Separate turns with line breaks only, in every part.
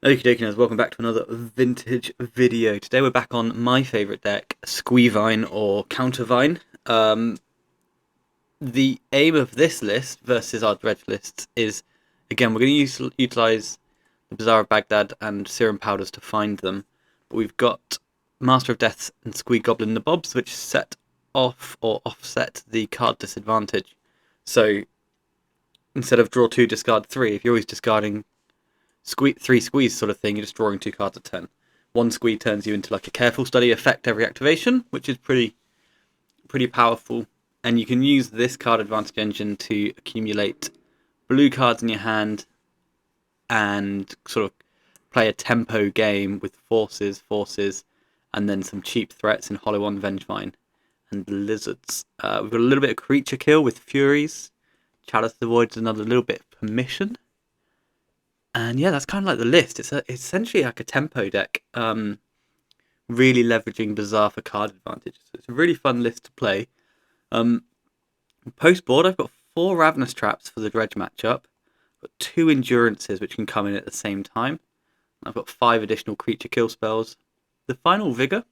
Okie dokie, welcome back to another vintage video. Today we're back on my favourite deck, SqueeVine or Countervine. The aim of this list versus our dredge lists is, again, we're going to utilise the Bazaar of Baghdad and Serum Powders to find them. But we've got Master of Deaths and Squee Goblin Nabobs, which set off or offset the card disadvantage. So instead of draw 2, discard 3, if you're always discarding three squeeze sort of thing, you're just drawing 2 cards a turn. One squeeze turns you into like a careful study effect every activation, which is pretty powerful. And you can use this card advantage engine to accumulate blue cards in your hand and sort of play a tempo game with forces, and then some cheap threats in Hollow on Vengevine and Lizards. We've got a little bit of creature kill with Furies. Chalice the Void's another little bit of permission. And yeah, that's kind of like the list. It's essentially like a tempo deck, really leveraging Bazaar for card advantages. So it's a really fun list to play. Post board, I've got 4 Ravenous Traps for the Dredge matchup. I've got 2 Endurances which can come in at the same time. I've got 5 additional creature kill spells. The Final Vigor,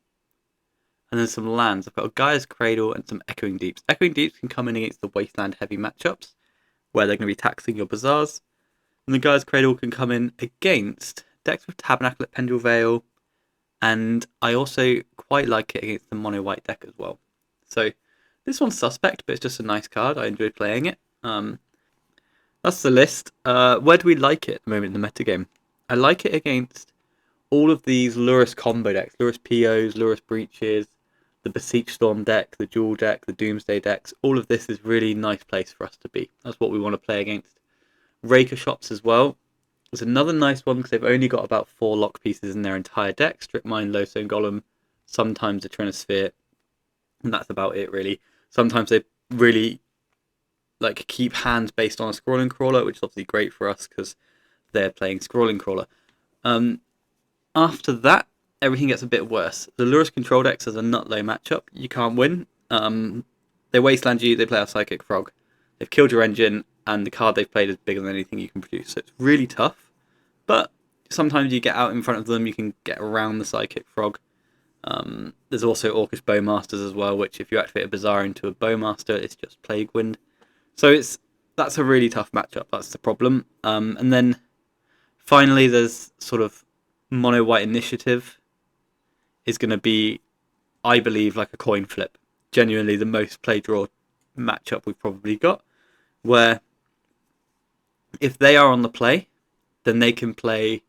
and then some lands. I've got a Gaia's Cradle and some Echoing Deeps. Echoing Deeps can come in against the Wasteland heavy matchups, where they're going to be taxing your Bazaars. And the Gaia's Cradle can come in against decks with Tabernacle at Pendule Vale, and I also quite like it against the mono white deck as well. So this one's suspect, but it's just a nice card. I enjoy playing it. That's the list. Where do we like it at the moment in the metagame? I like it against all of these Lurrus combo decks, LurrusPOs, Lurrus Breaches, the Beseech Storm deck, the Duel deck, the Doomsday decks. All of this is really nice place for us to be. That's what we want to play against. Raker Shops as well. There's another nice one because they've only got about 4 lock pieces in their entire deck. Strip Mine, Lowstone Golem, sometimes a Trinosphere, and that's about it really. Sometimes they really like keep hands based on a Scrawling Crawler, which is obviously great for us because they're playing Scrawling Crawler. After that, everything gets a bit worse. The Lurrus control decks is a nut low matchup. You can't win. They wasteland you, they play a Psychic Frog. They've killed your engine, and the card they've played is bigger than anything you can produce. So it's really tough. But sometimes you get out in front of them, you can get around the Psychic Frog. There's also Orcish Bowmasters as well, which if you activate a Bazaar into a Bowmaster, it's just Plague Wind. So that's a really tough matchup. That's the problem. And then finally, there's sort of mono white initiative is going to be, I believe, like a coin flip. Genuinely, the most play draw matchup we've probably got, where if they are on the play, then they can play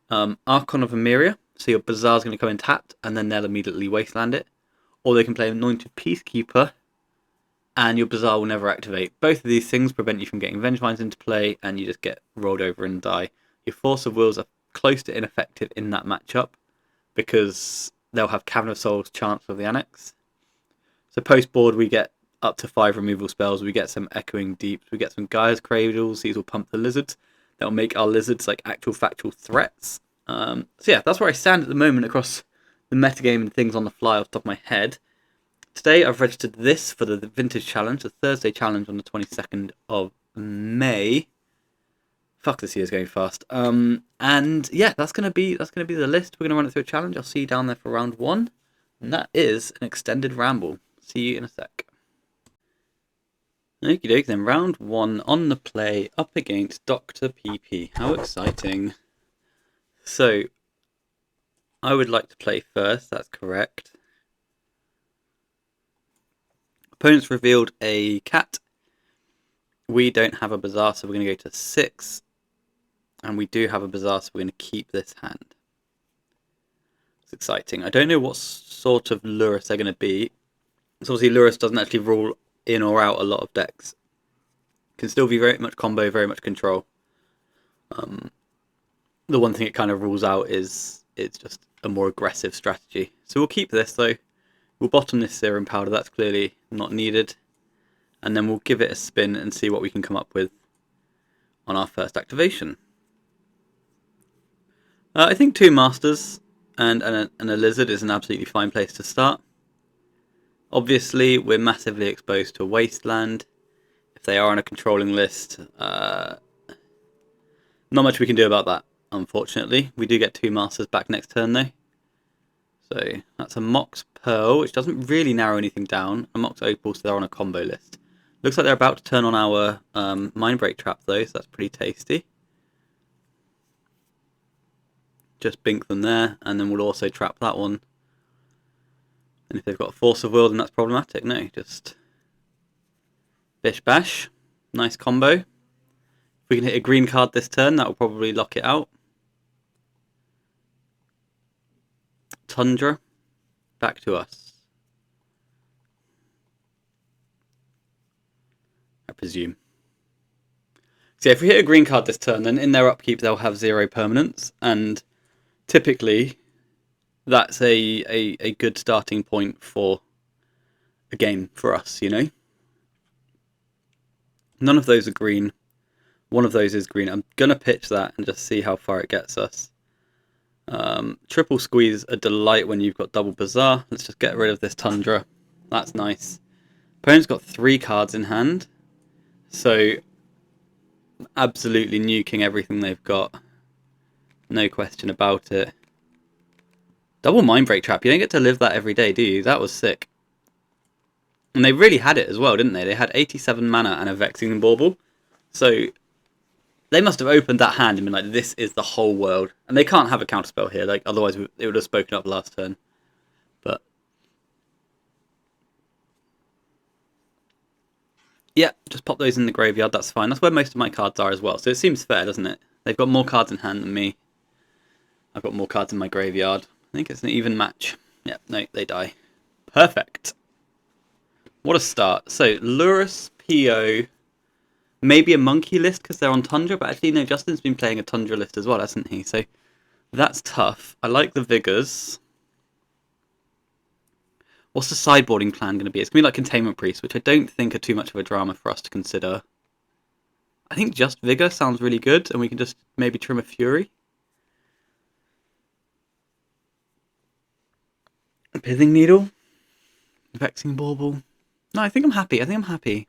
Archon of Emeria, so your Bazaar's going to come in tapped, and then they'll immediately wasteland it. Or they can play Anointed Peacekeeper, and your Bazaar will never activate. Both of these things prevent you from getting Vengevines into play, and you just get rolled over and die. Your Force of Wills are close to ineffective in that matchup, because they'll have Cavern of Souls chance of the Annex. So post board we get up to 5 removal spells, we get some Echoing Deeps, we get some Gaia's Cradles, these will pump the Lizards. That'll make our Lizards like actual factual threats. So yeah, that's where I stand at the moment across the metagame and things on the fly off the top of my head. Today I've registered this for the Vintage Challenge, the Thursday challenge on the 22nd of May. Fuck, this year's going fast. And yeah, that's gonna be the list. We're gonna run it through a challenge. I'll see you down there for round 1. And that is an extended ramble. See you in a sec. Okie dokie then, round 1 on the play up against Dr. PP. How exciting. So, I would like to play first, that's correct. Opponents revealed a cat. We don't have a Bazaar, so we're going to go to 6. And we do have a Bazaar, so we're going to keep this hand. It's exciting. I don't know what sort of Lurrus they're going to be. So obviously Lurrus doesn't actually rule in or out a lot of decks. Can still be very much combo, very much control. The one thing it kind of rules out is it's just a more aggressive strategy. So we'll keep this though. We'll bottom this Serum Powder, that's clearly not needed. And then we'll give it a spin and see what we can come up with on our first activation. I think 2 Masters and a Lizard is an absolutely fine place to start. Obviously, we're massively exposed to Wasteland. If they are on a controlling list, not much we can do about that. unfortunately. We do get 2 Masters back next turn though. So that's a Mox Pearl, which doesn't really narrow anything down. A Mox Opal, so they're on a combo list. Looks like they're about to turn on our Mindbreak Trap though, so that's pretty tasty. Just bink them there, and then we'll also trap that one. And if they've got a Force of Will, then that's problematic. No, just bish bash. Nice combo. If we can hit a green card this turn, that will probably lock it out. Tundra, back to us. I presume. So yeah, if we hit a green card this turn, then in their upkeep they'll have 0 permanents, and typically that's a good starting point for a game for us, you know? None of those are green. One of those is green. I'm going to pitch that and just see how far it gets us. Triple Squeeze a delight when you've got double Bazaar. Let's just get rid of this Tundra. That's nice. Opponent's got 3 cards in hand. So, absolutely nuking everything they've got. No question about it. Double Mindbreak Trap. You don't get to live that every day, do you? That was sick. And they really had it as well, didn't they? They had 87 mana and a Vexing Bauble. So, they must have opened that hand and been like, this is the whole world. And they can't have a counterspell here, like otherwise it would have spoken up last turn. But yeah, just pop those in the graveyard, that's fine. That's where most of my cards are as well. So it seems fair, doesn't it? They've got more cards in hand than me. I've got more cards in my graveyard. I think it's an even match. Yeah, no, they die. Perfect. What a start. So, LurrusPO. Maybe a monkey list because they're on Tundra, but actually no, Justin's been playing a Tundra list as well, hasn't he? So that's tough. I like the Vigors. What's the sideboarding plan going to be? It's going to be like Containment Priest, which I don't think are too much of a drama for us to consider. I think just Vigor sounds really good, and we can just maybe trim a Fury. Pithing Needle. Vexing Bauble. No, I think I'm happy.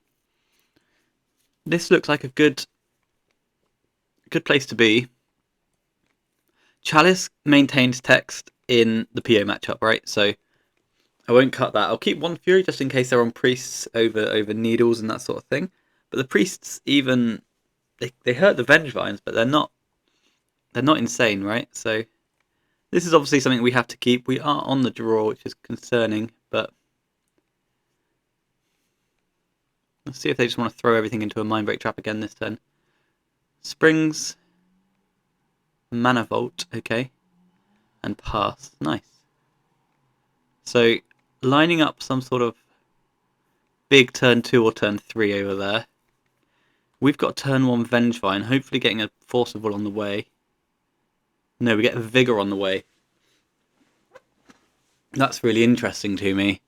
This looks like a good place to be. Chalice maintains text in the PO matchup, right? So I won't cut that. I'll keep 1 Fury just in case they're on Priests over Needles and that sort of thing. But the Priests even they hurt the Vengevines, but they're not insane, right? So this is obviously something we have to keep. We are on the draw, which is concerning, but let's see if they just want to throw everything into a Mindbreak Trap again this turn. Springs, Mana Vault, okay, and pass. Nice. So lining up some sort of big turn 2 or turn 3 over there. We've got turn 1 Vengevine, hopefully getting a Force of Will on the way. No, we get a Vigor on the way. That's really interesting to me.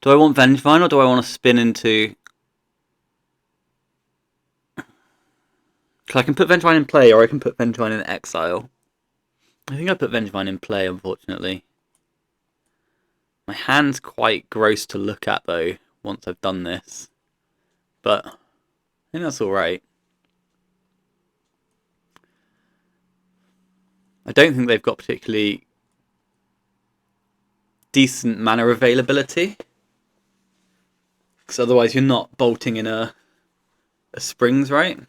Do I want Vengevine or do I want to spin into... Because I can put Vengevine in play or I can put Vengevine in exile. I think I put Vengevine in play, unfortunately. My hand's quite gross to look at, though, once I've done this. But I think that's alright. I don't think they've got particularly decent mana availability. Because otherwise you're not bolting in a Springs, right?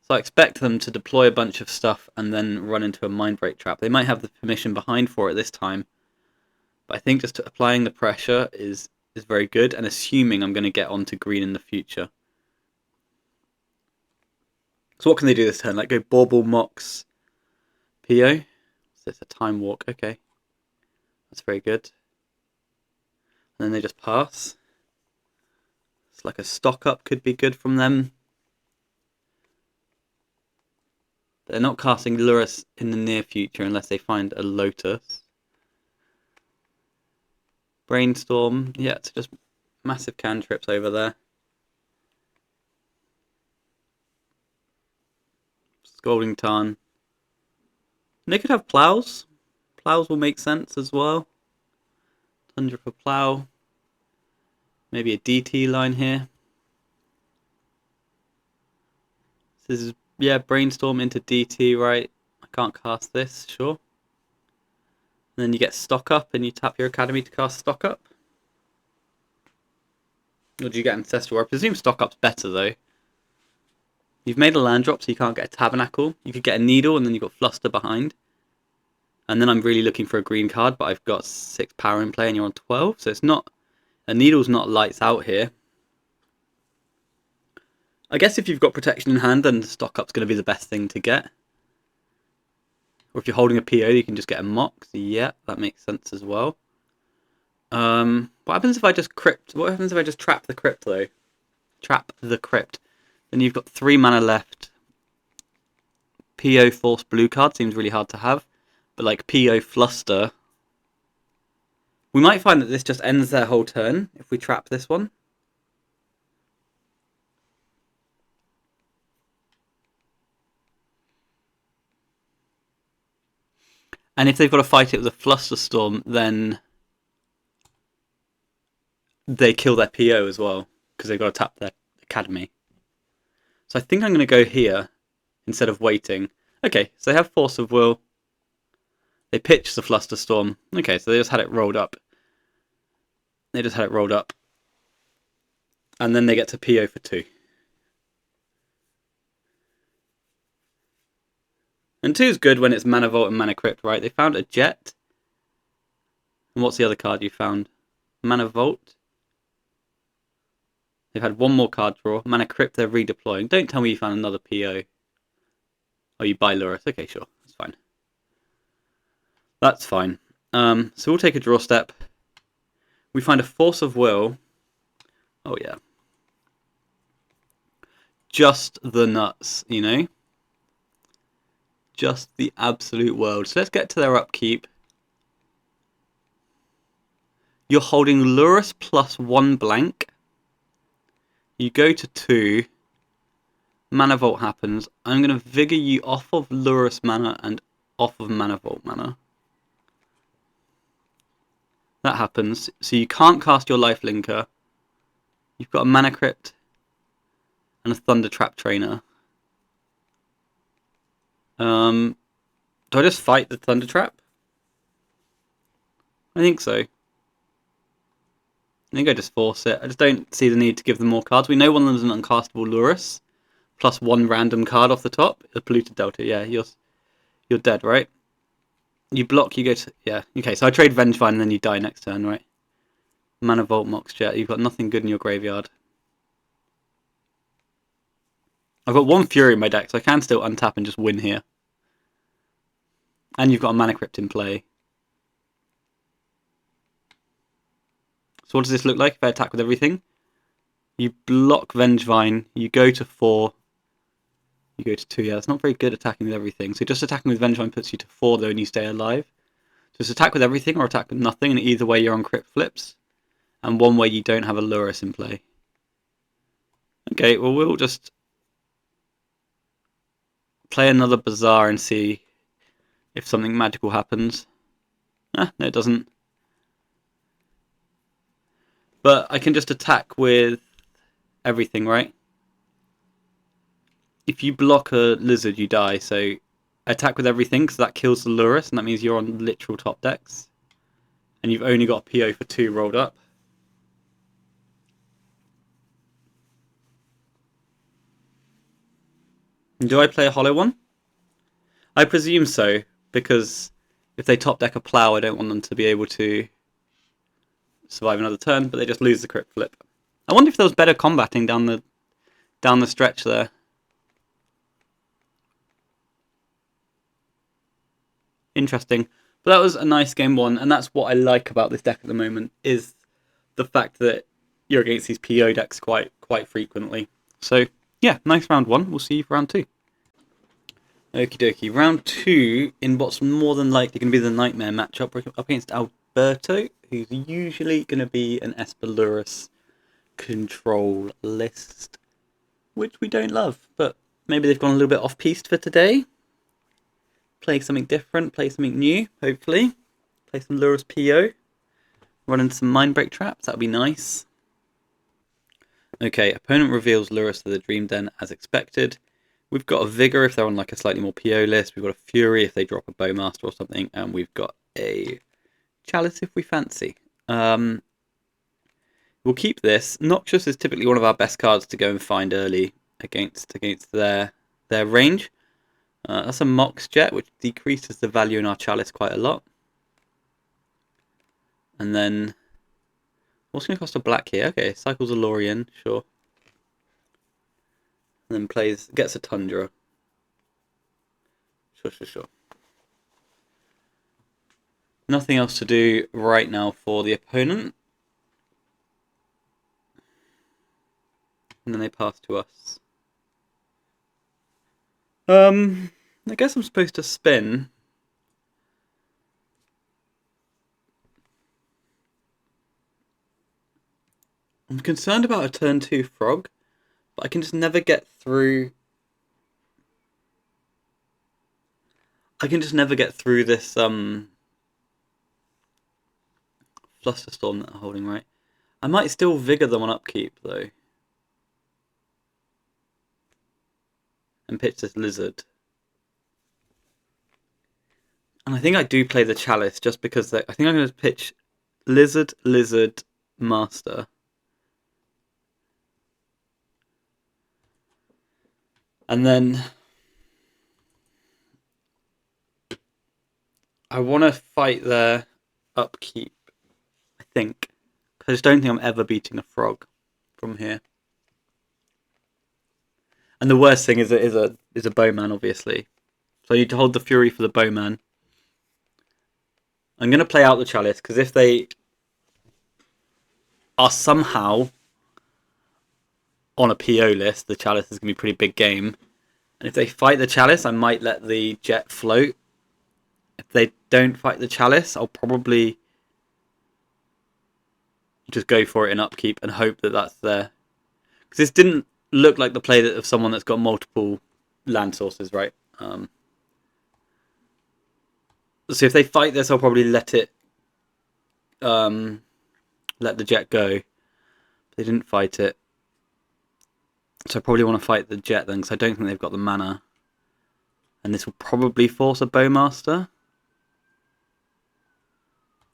So I expect them to deploy a bunch of stuff and then run into a Mindbreak Trap. They might have the permission behind for it this time. But I think just applying the pressure is very good, and assuming I'm going to get onto green in the future. So what can they do this turn? Like go Bauble, Mox, PO? So it's a Time Walk, okay. That's very good. And then they just pass. It's like a stock up could be good from them. They're not casting Lurrus in the near future unless they find a Lotus. Brainstorm, yeah, it's just massive cantrips over there. Scalding Tarn. They could have Plows. Plows will make sense as well. Tundra for Plow. Maybe a DT line here. This is Yeah, Brainstorm into DT, right? I can't cast this, sure. And then you get Stock Up and you tap your Academy to cast Stock Up. Or do you get Ancestral? I presume Stock Up's better though. You've made a land drop so you can't get a Tabernacle. You could get a Needle and then you've got Fluster behind. And then I'm really looking for a green card, but I've got 6 power in play and you're on 12. So it's not... A Needle's not lights out here. I guess if you've got protection in hand, then the Stock Up's going to be the best thing to get. Or if you're holding a PO, you can just get a Mox. Yeah, that makes sense as well. What happens if I just crypt? What happens if I just trap the crypt though? Trap the crypt. Then you've got 3 mana left. PO Force blue card seems really hard to have. But like PO Fluster. We might find that this just ends their whole turn if we trap this one. And if they've got to fight it with a Fluster Storm, then they kill their PO as well, because they've got to tap their Academy. So I think I'm going to go here instead of waiting. Okay, so they have Force of Will. They pitch the Fluster Storm. Okay, so they just had it rolled up. They just had it rolled up. And then they get to PO for 2. And 2 is good when it's Mana Vault and Mana Crypt, right? They found a Jet. And what's the other card you found? Mana Vault. They've had 1 more card draw. Mana Crypt, they're redeploying. Don't tell me you found another PO. Oh, you buy Lurrus. Okay, sure. That's fine. That's fine. So we'll take a draw step. We find a Force of Will. Oh, yeah. Just the nuts, you know? Just the absolute world. So let's get to their upkeep. You're holding Lurrus plus 1 blank. You go to 2. Mana Vault happens. I'm going to Vigor you off of Lurrus mana and off of Mana Vault mana. That happens. So you can't cast your Life Linker. You've got a Mana Crypt and a Thunder Trap Trainer. Do I just fight the Thunder Trap? I think so. I think I just force it. I just don't see the need to give them more cards. We know one of them is an uncastable Lurrus, plus 1 random card off the top. The Polluted Delta, yeah, you're dead, right? You block, you go to... Yeah, okay, so I trade Vengevine and then you die next turn, right? Mana Vault, Mox Jet, you've got nothing good in your graveyard. I've got 1 Fury in my deck, so I can still untap and just win here. And you've got a Mana Crypt in play. So what does this look like if I attack with everything? You block Vengevine, you go to 4, you go to 2. Yeah, that's not very good attacking with everything. So just attacking with Vengevine puts you to 4 though and you stay alive. So it's attack with everything or attack with nothing, and either way you're on crypt flips. And one way you don't have a Lurrus in play. Okay, well we'll just play another Bazaar and see if something magical happens. No, it doesn't. But I can just attack with everything, right? If you block a lizard, you die. So attack with everything, because that kills the Lurrus, and that means you're on literal top decks. And you've only got a PO for 2 rolled up. Do I play a hollow one? I presume so, because if they top deck a plow, I don't want them to be able to survive another turn, but they just lose the crypt flip. I wonder if there was better combating down the stretch there. Interesting. But that was a nice game 1, and that's what I like about this deck at the moment, is the fact that you're against these PO decks quite frequently. So yeah, nice round 1. We'll see you for round 2. Okie dokie. Round 2 in what's more than likely going to be the Nightmare matchup. We're up against Alberto, who's usually going to be an Esper Lurrus control list, which we don't love, but maybe they've gone a little bit off-piste for today. Play something different, play something new, hopefully. Play some LurrusPO. Running some Mindbreak traps, that would be nice. Okay, opponent reveals Lurrus to the Dream Den as expected. We've got a Vigor if they're on like a slightly more PO list. We've got a Fury if they drop a Bowmaster or something. And we've got a Chalice if we fancy. We'll keep this. Noxious is typically one of our best cards to go and find early against their range. That's a Mox Jet, which decreases the value in our Chalice quite a lot. And then, what's going to cost a black here? Okay, cycles a Lorien, sure. And then gets a Tundra. Sure. Nothing else to do right now for the opponent. And then they pass to us. I guess I'm supposed to spin. I'm concerned about a turn 2 Frog, but I can just never get through. I can just never get through this Flusterstorm that I'm holding, right? I might still Vigor them on upkeep though. And pitch this Lizard. And I think I do play the Chalice just because I think I'm going to pitch Lizard, Master. And then I want to fight their upkeep, I think. Because I just don't think I'm ever beating a Frog from here. And the worst thing is a Bowman, obviously. So I need to hold the Fury for the Bowman. I'm going to play out the Chalice, because if they are somehow on a PO list, the Chalice is going to be a pretty big game. And if they fight the Chalice, I might let the Jet float. If they don't fight the Chalice, I'll probably just go for it in upkeep and hope that that's there. Because this didn't look like the play of someone that's got multiple land sources, right? So if they fight this, I'll probably let the Jet go. They didn't fight it. So I probably want to fight the Jet then, because I don't think they've got the mana. And this will probably force a Bowmaster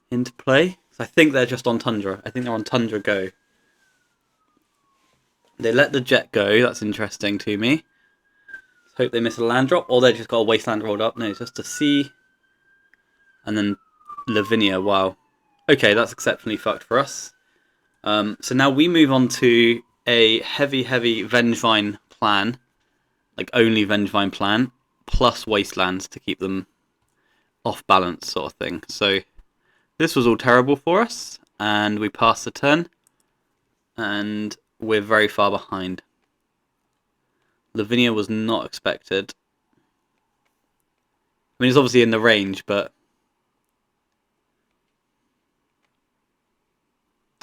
into play. So I think they're just on Tundra. I think they're on Tundra go. They let the Jet go. That's interesting to me. Hope they miss a land drop, or they just got a Wasteland rolled up. No, it's just a Sea. And then Lavinia. Wow. Okay, that's exceptionally fucked for us. So now we move on to a heavy Vengevine plan. Like only Vengevine plan. Plus Wastelands to keep them off balance sort of thing. So this was all terrible for us. And we passed the turn. And we're very far behind. Lavinia was not expected. I mean, it's obviously in the range, but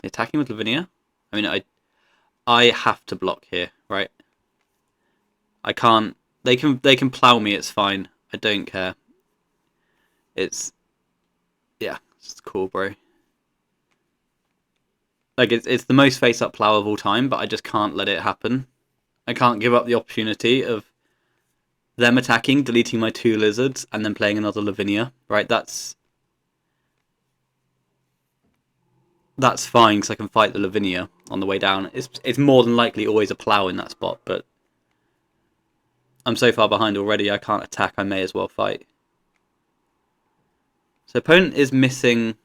attacking with Lavinia? I mean, I have to block here, right? I can't. They can plow me. It's fine. I don't care. It's cool, bro. Like it's the most face-up plow of all time, but I just can't let it happen. I can't give up the opportunity of them attacking, deleting my 2 lizards, and then playing another Lavinia. Right? That's fine because I can fight the Lavinia on the way down. It's more than likely always a plow in that spot, but I'm so far behind already. I can't attack. I may as well fight. So opponent is missing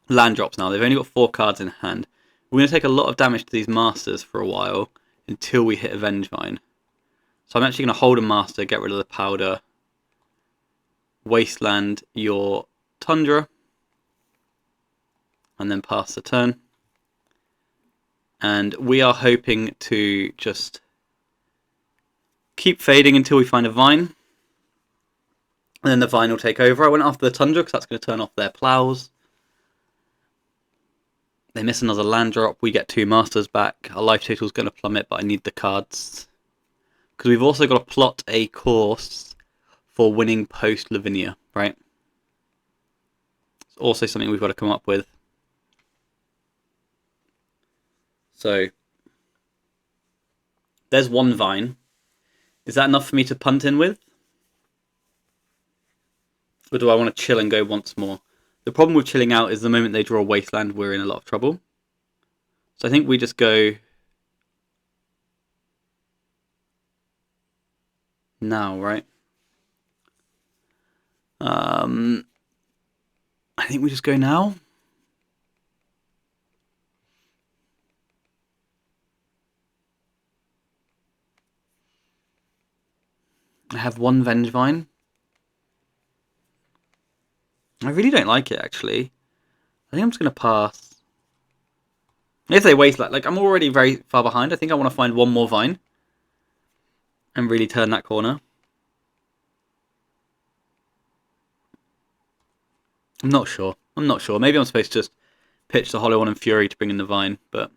land drops now. They've only got 4 cards in hand. We're going to take a lot of damage to these masters for a while until we hit a Vengevine. So I'm actually going to hold a master, get rid of the powder, wasteland your Tundra, and then pass the turn. And we are hoping to just keep fading until we find a Vine. And then the Vine will take over. I went after the Tundra because that's going to turn off their plows. They miss another land drop. We get 2 masters back. Our life total is going to plummet, but I need the cards. Because we've also got to plot a course for winning post Lavinia, right? It's also something we've got to come up with. So there's 1 Vine. Is that enough for me to punt in with? Or do I want to chill and go once more? The problem with chilling out is the moment they draw Wasteland, we're in a lot of trouble. So I think we just go now, right? I think we just go now. I have one Vengevine. I really don't like it, actually. I think I'm just going to pass. If they waste, like I'm already very far behind. I think I want to find one more Vine and really turn that corner. I'm not sure. Maybe I'm supposed to just pitch the Hollow One and Fury to bring in the Vine, but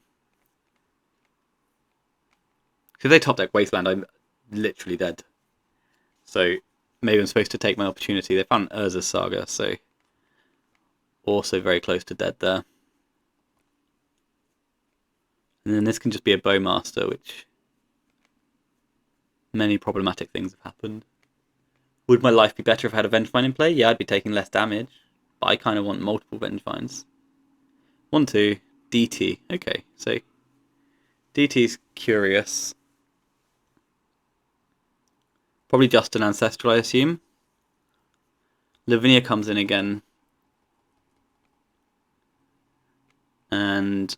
if they top deck Wasteland, I'm literally dead. So maybe I'm supposed to take my opportunity. They found Urza's Saga, so also very close to dead there. And then this can just be a Bowmaster, which many problematic things have happened. Would my life be better if I had a Vengevine in play? Yeah, I'd be taking less damage, but I kind of want multiple Vengevines. 1, 2, DT. Okay, so DT's curious. Probably just an Ancestral, I assume. Lavinia comes in again. And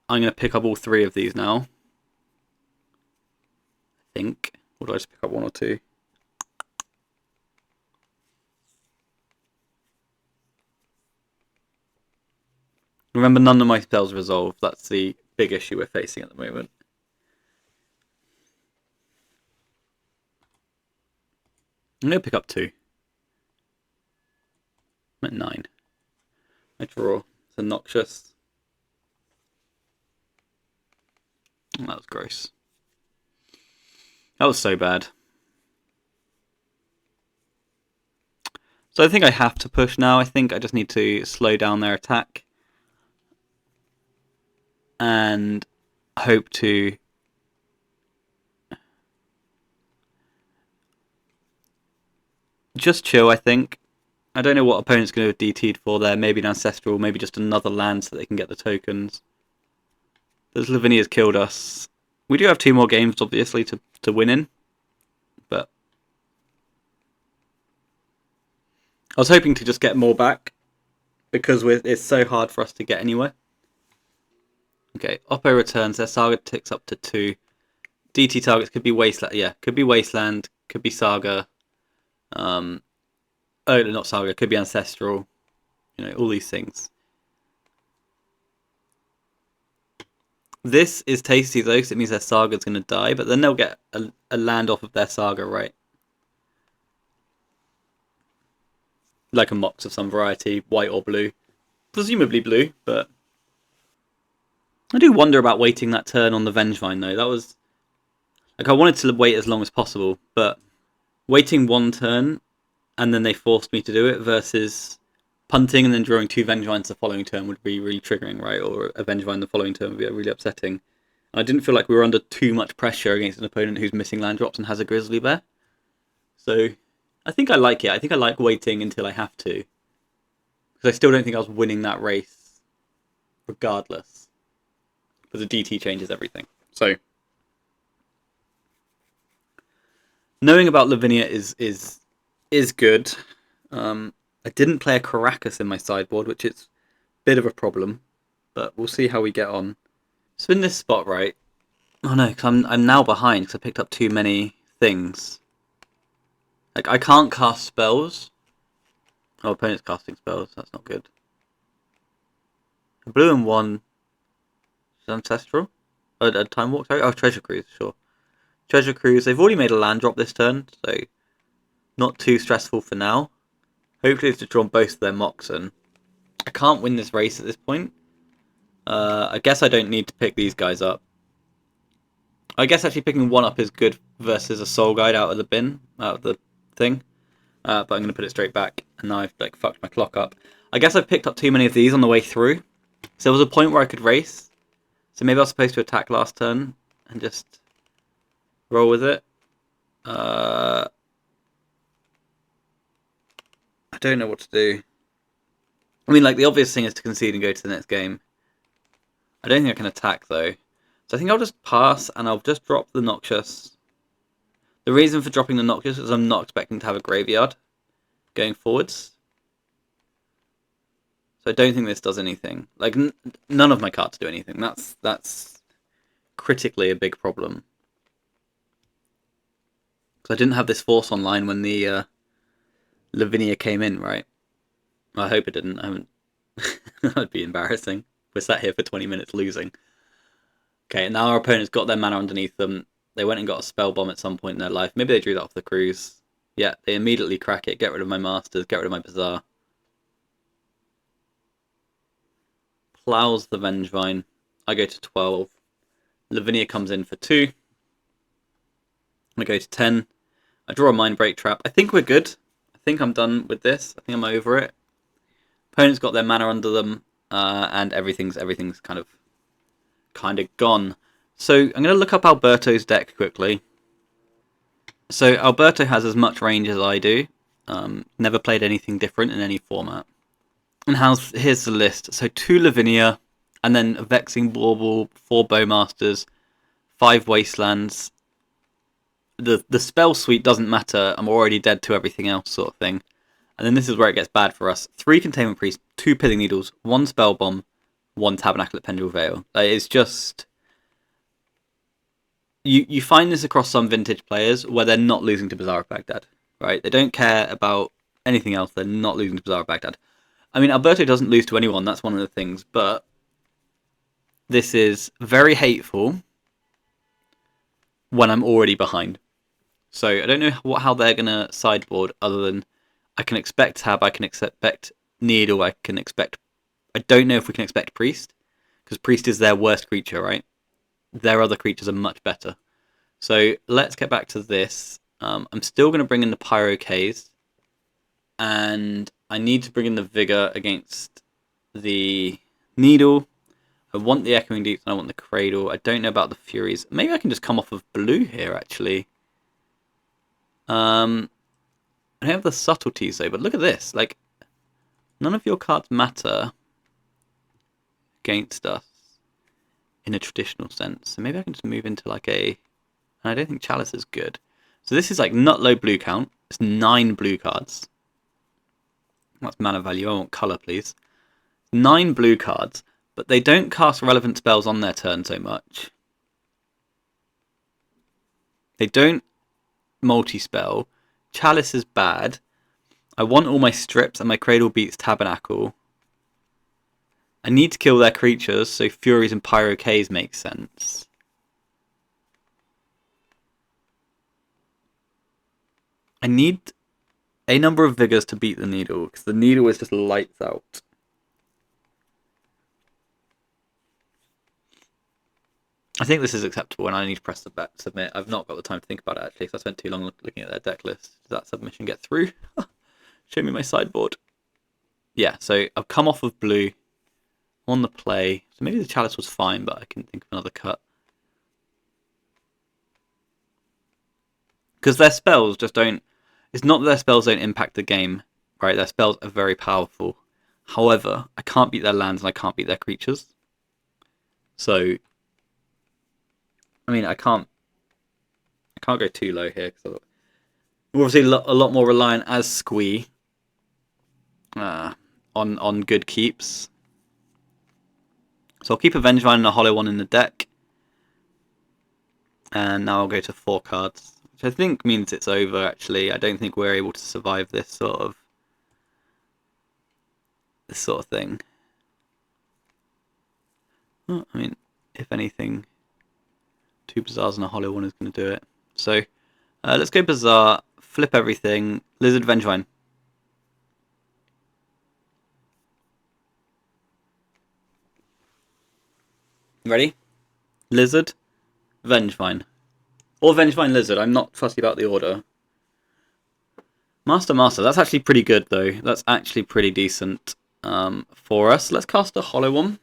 I'm going to pick up all 3 of these now. I think. Or do I just pick up 1 or 2? Remember, none of my spells resolve. That's the big issue we're facing at the moment. I'm going to pick up 2. I'm at 9. I draw. It's obnoxious. Oh, that was gross. That was so bad. So I think I have to push now. I think I just need to slow down their attack. And hope to just chill, I think. I don't know what opponent's going to have DT'd for there. Maybe an Ancestral, maybe just another land so they can get the tokens. But Lavinia's killed us. We do have 2 more games, obviously, to win in. But I was hoping to just get more back, because it's so hard for us to get anywhere. Okay, Oppo returns. Their Saga ticks up to 2. DT targets could be Wasteland. Yeah, could be Wasteland. Could be Saga. Oh, not Saga. Could be Ancestral. You know, all these things. This is tasty though, because it means their Saga's going to die, but then they'll get a land off of their Saga, right? Like a Mox of some variety, white or blue. Presumably blue, but I do wonder about waiting that turn on the Vengevine though. That was... like, I wanted to wait as long as possible, but waiting 1 turn and then they forced me to do it versus punting and then drawing 2 Vengevines the following turn would be really triggering, right? Or a Vengevine the following turn would be really upsetting. And I didn't feel like we were under too much pressure against an opponent who's missing land drops and has a Grizzly Bear. So I think I like it. I think I like waiting until I have to. Because I still don't think I was winning that race regardless. Because the DT changes everything. So knowing about Lavinia is good. I didn't play a Caracas in my sideboard, which is a bit of a problem, but we'll see how we get on. So in this spot, right? Oh no, because I'm now behind because I picked up too many things. Like, I can't cast spells. Oh, opponent's casting spells. That's not good. Blue and 1 is Ancestral. Oh, Time Walk, sorry. Oh, Treasure Cruise, sure. Treasure Cruise. They've already made a land drop this turn, so not too stressful for now. Hopefully it's to draw both of their Moxen. I can't win this race at this point. I guess I don't need to pick these guys up. I guess actually picking 1 up is good versus a Soul Guide out of the bin, out of the thing. But I'm going to put it straight back, and now I've like fucked my clock up. I guess I've picked up too many of these on the way through. So there was a point where I could race. So maybe I was supposed to attack last turn and just Roll with it. I don't know what to do. I mean, like, the obvious thing is to concede and go to the next game. I don't think I can attack, though. So I think I'll just pass, and I'll just drop the Noxious. The reason for dropping the Noxious is I'm not expecting to have a graveyard going forwards. So I don't think this does anything. Like, none of my cards do anything. That's critically a big problem. Because I didn't have this force online when the Lavinia came in, right? I hope it didn't. I haven't. That'd be embarrassing. We're sat here for 20 minutes losing. Okay, now our opponent's got their mana underneath them. They went and got a spell bomb at some point in their life. Maybe they drew that off the cruise. Yeah, they immediately crack it. Get rid of my masters. Get rid of my bazaar. Plows the Vengevine. I go to 12. Lavinia comes in for 2. I go to 10. I draw a Mind Break Trap. I think we're good. I think I'm done with this. I think I'm over it. Opponent's got their mana under them, and everything's kind of gone. So I'm going to look up Alberto's deck quickly. So Alberto has as much range as I do. Never played anything different in any format. And here's the list. So 2 Lavinia, and then a Vexing Bauble, 4 Bowmasters, 5 Wastelands. The spell suite doesn't matter. I'm already dead to everything else, sort of thing. And then this is where it gets bad for us. 3 Containment Priests, 2 Pithing Needles, 1 Spell Bomb, 1 Tabernacle at Pendule Vale. It's just... You find this across some vintage players where they're not losing to Bazaar of Baghdad, right? They don't care about anything else. They're not losing to Bazaar of Baghdad. I mean, Alberto doesn't lose to anyone. That's one of the things. But this is very hateful when I'm already behind. So I don't know how they're going to sideboard other than I can expect Tab, I can expect Needle, I can expect... I don't know if we can expect Priest, because Priest is their worst creature, right? Their other creatures are much better. So let's get back to this. I'm still going to bring in the Pyro-K's, and I need to bring in the Vigor against the Needle. I want the Echoing Deeps, and I want the Cradle. I don't know about the Furies. Maybe I can just come off of blue here, actually. I don't have the subtleties though, but look at this. Like, none of your cards matter against us in a traditional sense. So maybe I can just move into like a... And I don't think Chalice is good. So this is like not low blue count. It's 9 blue cards. That's mana value. I want colour, please. 9 blue cards, but they don't cast relevant spells on their turn so much. They don't multi-spell. Chalice is bad. I want all my strips, and my Cradle beats Tabernacle. I need to kill their creatures, so Furies and Pyro-K's make sense. I need a number of Vigors to beat the Needle, because the Needle is just lights out. I think this is acceptable, and I need to press the submit. I've not got the time to think about it, actually, because I spent too long looking at their deck list. Does that submission get through? Show me my sideboard. Yeah, so I've come off of blue on the play. So maybe the Chalice was fine, but I can think of another cut. Because their spells just don't... It's not that their spells don't impact the game, right? Their spells are very powerful. However, I can't beat their lands and I can't beat their creatures. So... I mean, I can't go too low here because we're obviously a lot more reliant as Squee on good keeps. So I'll keep a Vengevine and a Hollow One in the deck, and now I'll go to 4 cards, which I think means it's over. Actually, I don't think we're able to survive this sort of thing. Well, I mean, if anything, 2 Bazaars and a Hollow One is going to do it. So let's go Bazaar, flip everything, Lizard, Vengevine. Ready? Lizard, Vengevine. Or Vengevine, Lizard. I'm not fussy about the order. Master, that's actually pretty good though. That's actually pretty decent for us. Let's cast a Hollow One.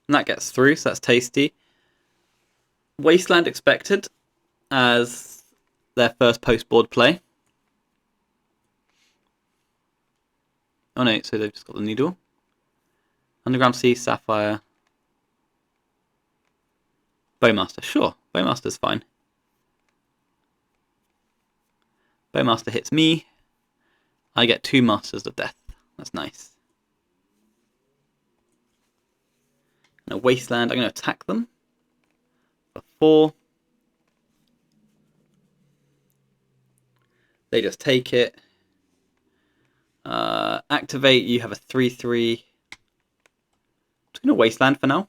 And that gets through, so that's tasty. Wasteland expected as their first post-board play. Oh no, so they've just got the needle. Underground Sea, Sapphire. Bowmaster, sure. Bowmaster's fine. Bowmaster hits me. I get 2 Masters of Death. That's nice. And a Wasteland, I'm going to attack them. For 4. They just take it. Activate, you have a 3/3. I'm just going to Wasteland for now.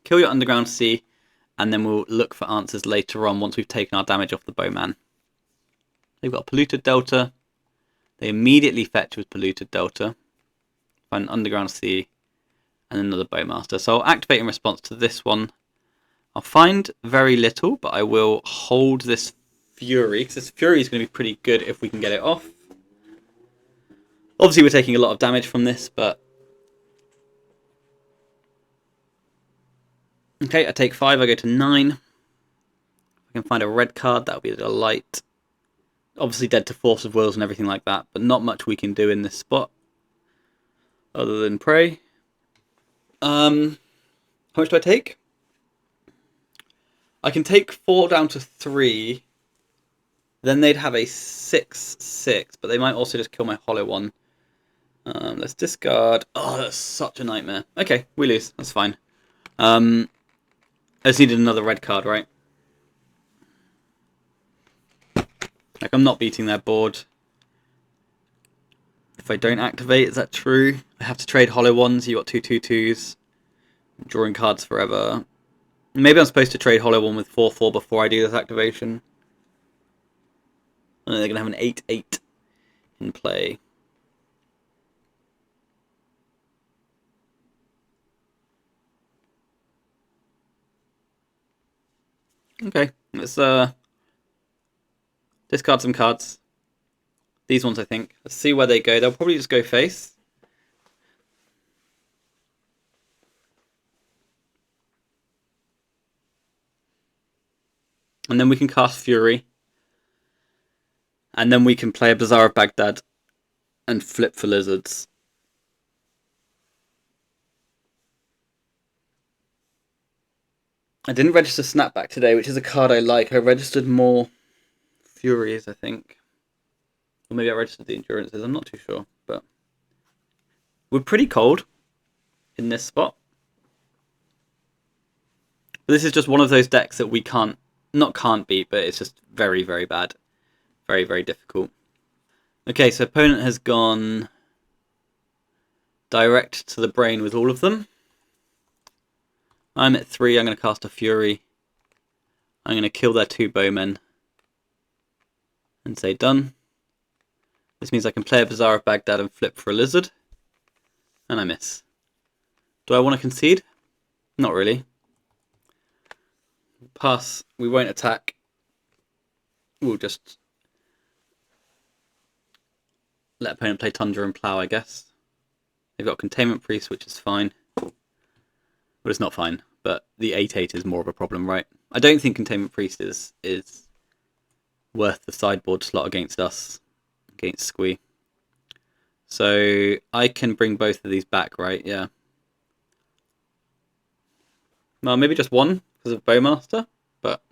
Kill your Underground Sea, and then we'll look for answers later on once we've taken our damage off the Bowman. They've got a Polluted Delta. They immediately fetch with Polluted Delta. Find an Underground Sea, and another Bowmaster. So I'll activate in response to this one. I'll find very little, but I will hold this Fury, because this Fury is going to be pretty good if we can get it off. Obviously we're taking a lot of damage from this, but... Okay, I take 5, I go to 9. If I can find a red card, that would be a delight. Obviously dead to Force of Wills and everything like that, but not much we can do in this spot. Other than pray. How much do I take? I can take 4 down to 3. Then they'd have a 6/6, but they might also just kill my hollow one. Let's discard. Oh, that's such a nightmare. Okay, we lose. That's fine. I just needed another red card, right? Like, I'm not beating their board. If I don't activate, is that true? I have to trade hollow ones. You got 2/2/2s. Drawing cards forever. Maybe I'm supposed to trade hollow one with 4/4 before I do this activation. And they're going to have an 8/8 in play. Okay, let's discard some cards. These ones, I think. Let's see where they go. They'll probably just go face. And then we can cast Fury. And then we can play a Bazaar of Baghdad and flip for lizards. I didn't register Snapback today, which is a card I like. I registered more Furies, I think. Or maybe I registered the Endurances, I'm not too sure. But we're pretty cold in this spot. But this is just one of those decks that we not can't beat, but it's just very, very bad. Very, very difficult. Okay, so opponent has gone direct to the brain with all of them. I'm at 3, I'm going to cast a Fury. I'm going to kill their 2 bowmen. And say done. This means I can play a Bazaar of Baghdad and flip for a lizard. And I miss. Do I want to concede? Not really. Pass. We won't attack. We'll just let opponent play Tundra and Plough, I guess. They've got Containment Priest, which is fine. But it's not fine. But the 8/8 is more of a problem, right? I don't think Containment Priest is worth the sideboard slot against us, against Squee. So I can bring both of these back, right? Yeah. Well, maybe just one because of Bowmaster, but...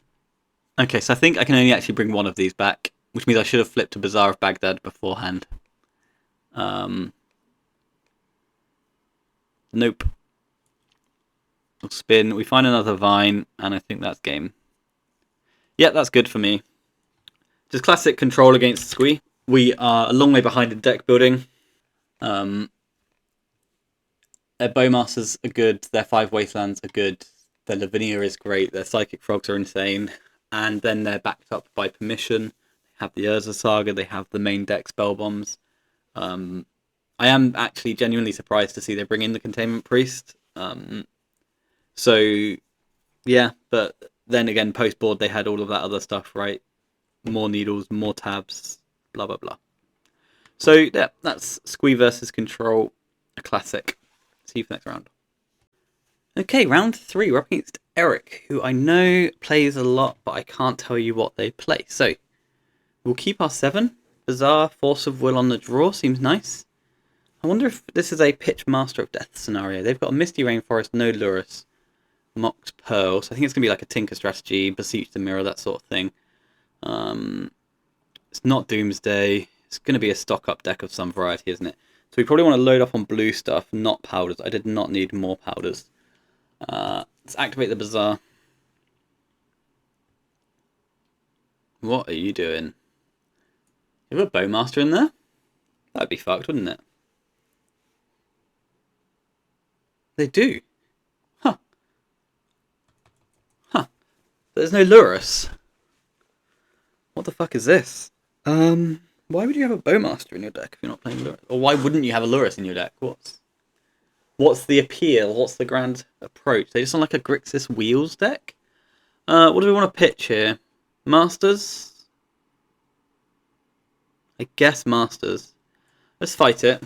Okay, so I think I can only actually bring one of these back, which means I should have flipped to Bazaar of Baghdad beforehand. Nope. We'll spin, we find another Vine, and I think that's game. Yeah, that's good for me. Just classic control against Squee. We are a long way behind in deck building. Their Bowmasters are good, their 5 Wastelands are good, their Lavinia is great, their Psychic Frogs are insane, and then they're backed up by Permission. They have the Urza Saga, they have the main deck Spell Bombs. I am actually genuinely surprised to see they bring in the Containment Priest. So, yeah, but then again, post-board they had all of that other stuff, right? More needles, more tabs, blah, blah, blah. So, yeah, that's Squee versus Control, a classic. See you for next round. Okay, round 3. We're up against Eric, who I know plays a lot, but I can't tell you what they play. So, we'll keep our 7. Bizarre Force of Will on the draw seems nice. I wonder if this is a pitch Master of Death scenario. They've got a Misty Rainforest, no Lurrus, Mocked Pearl, so I think it's going to be like a Tinker strategy, Beseech the Mirror, that sort of thing. It's not Doomsday. It's going to be a stock-up deck of some variety, isn't it? So we probably want to load up on blue stuff, not powders. I did not need more powders. Let's activate the Bazaar. What are you doing? You have a Bowmaster in there? That'd be fucked, wouldn't it? They do. Huh. Huh. There's no Lurrus. What the fuck is this? Why would you have a Bowmaster in your deck if you're not playing Lurrus? Or why wouldn't you have a Lurrus in your deck? What's the appeal? What's the grand approach? They just sound like a Grixis Wheels deck? What do we want to pitch here? Masters? I guess Masters. Let's fight it.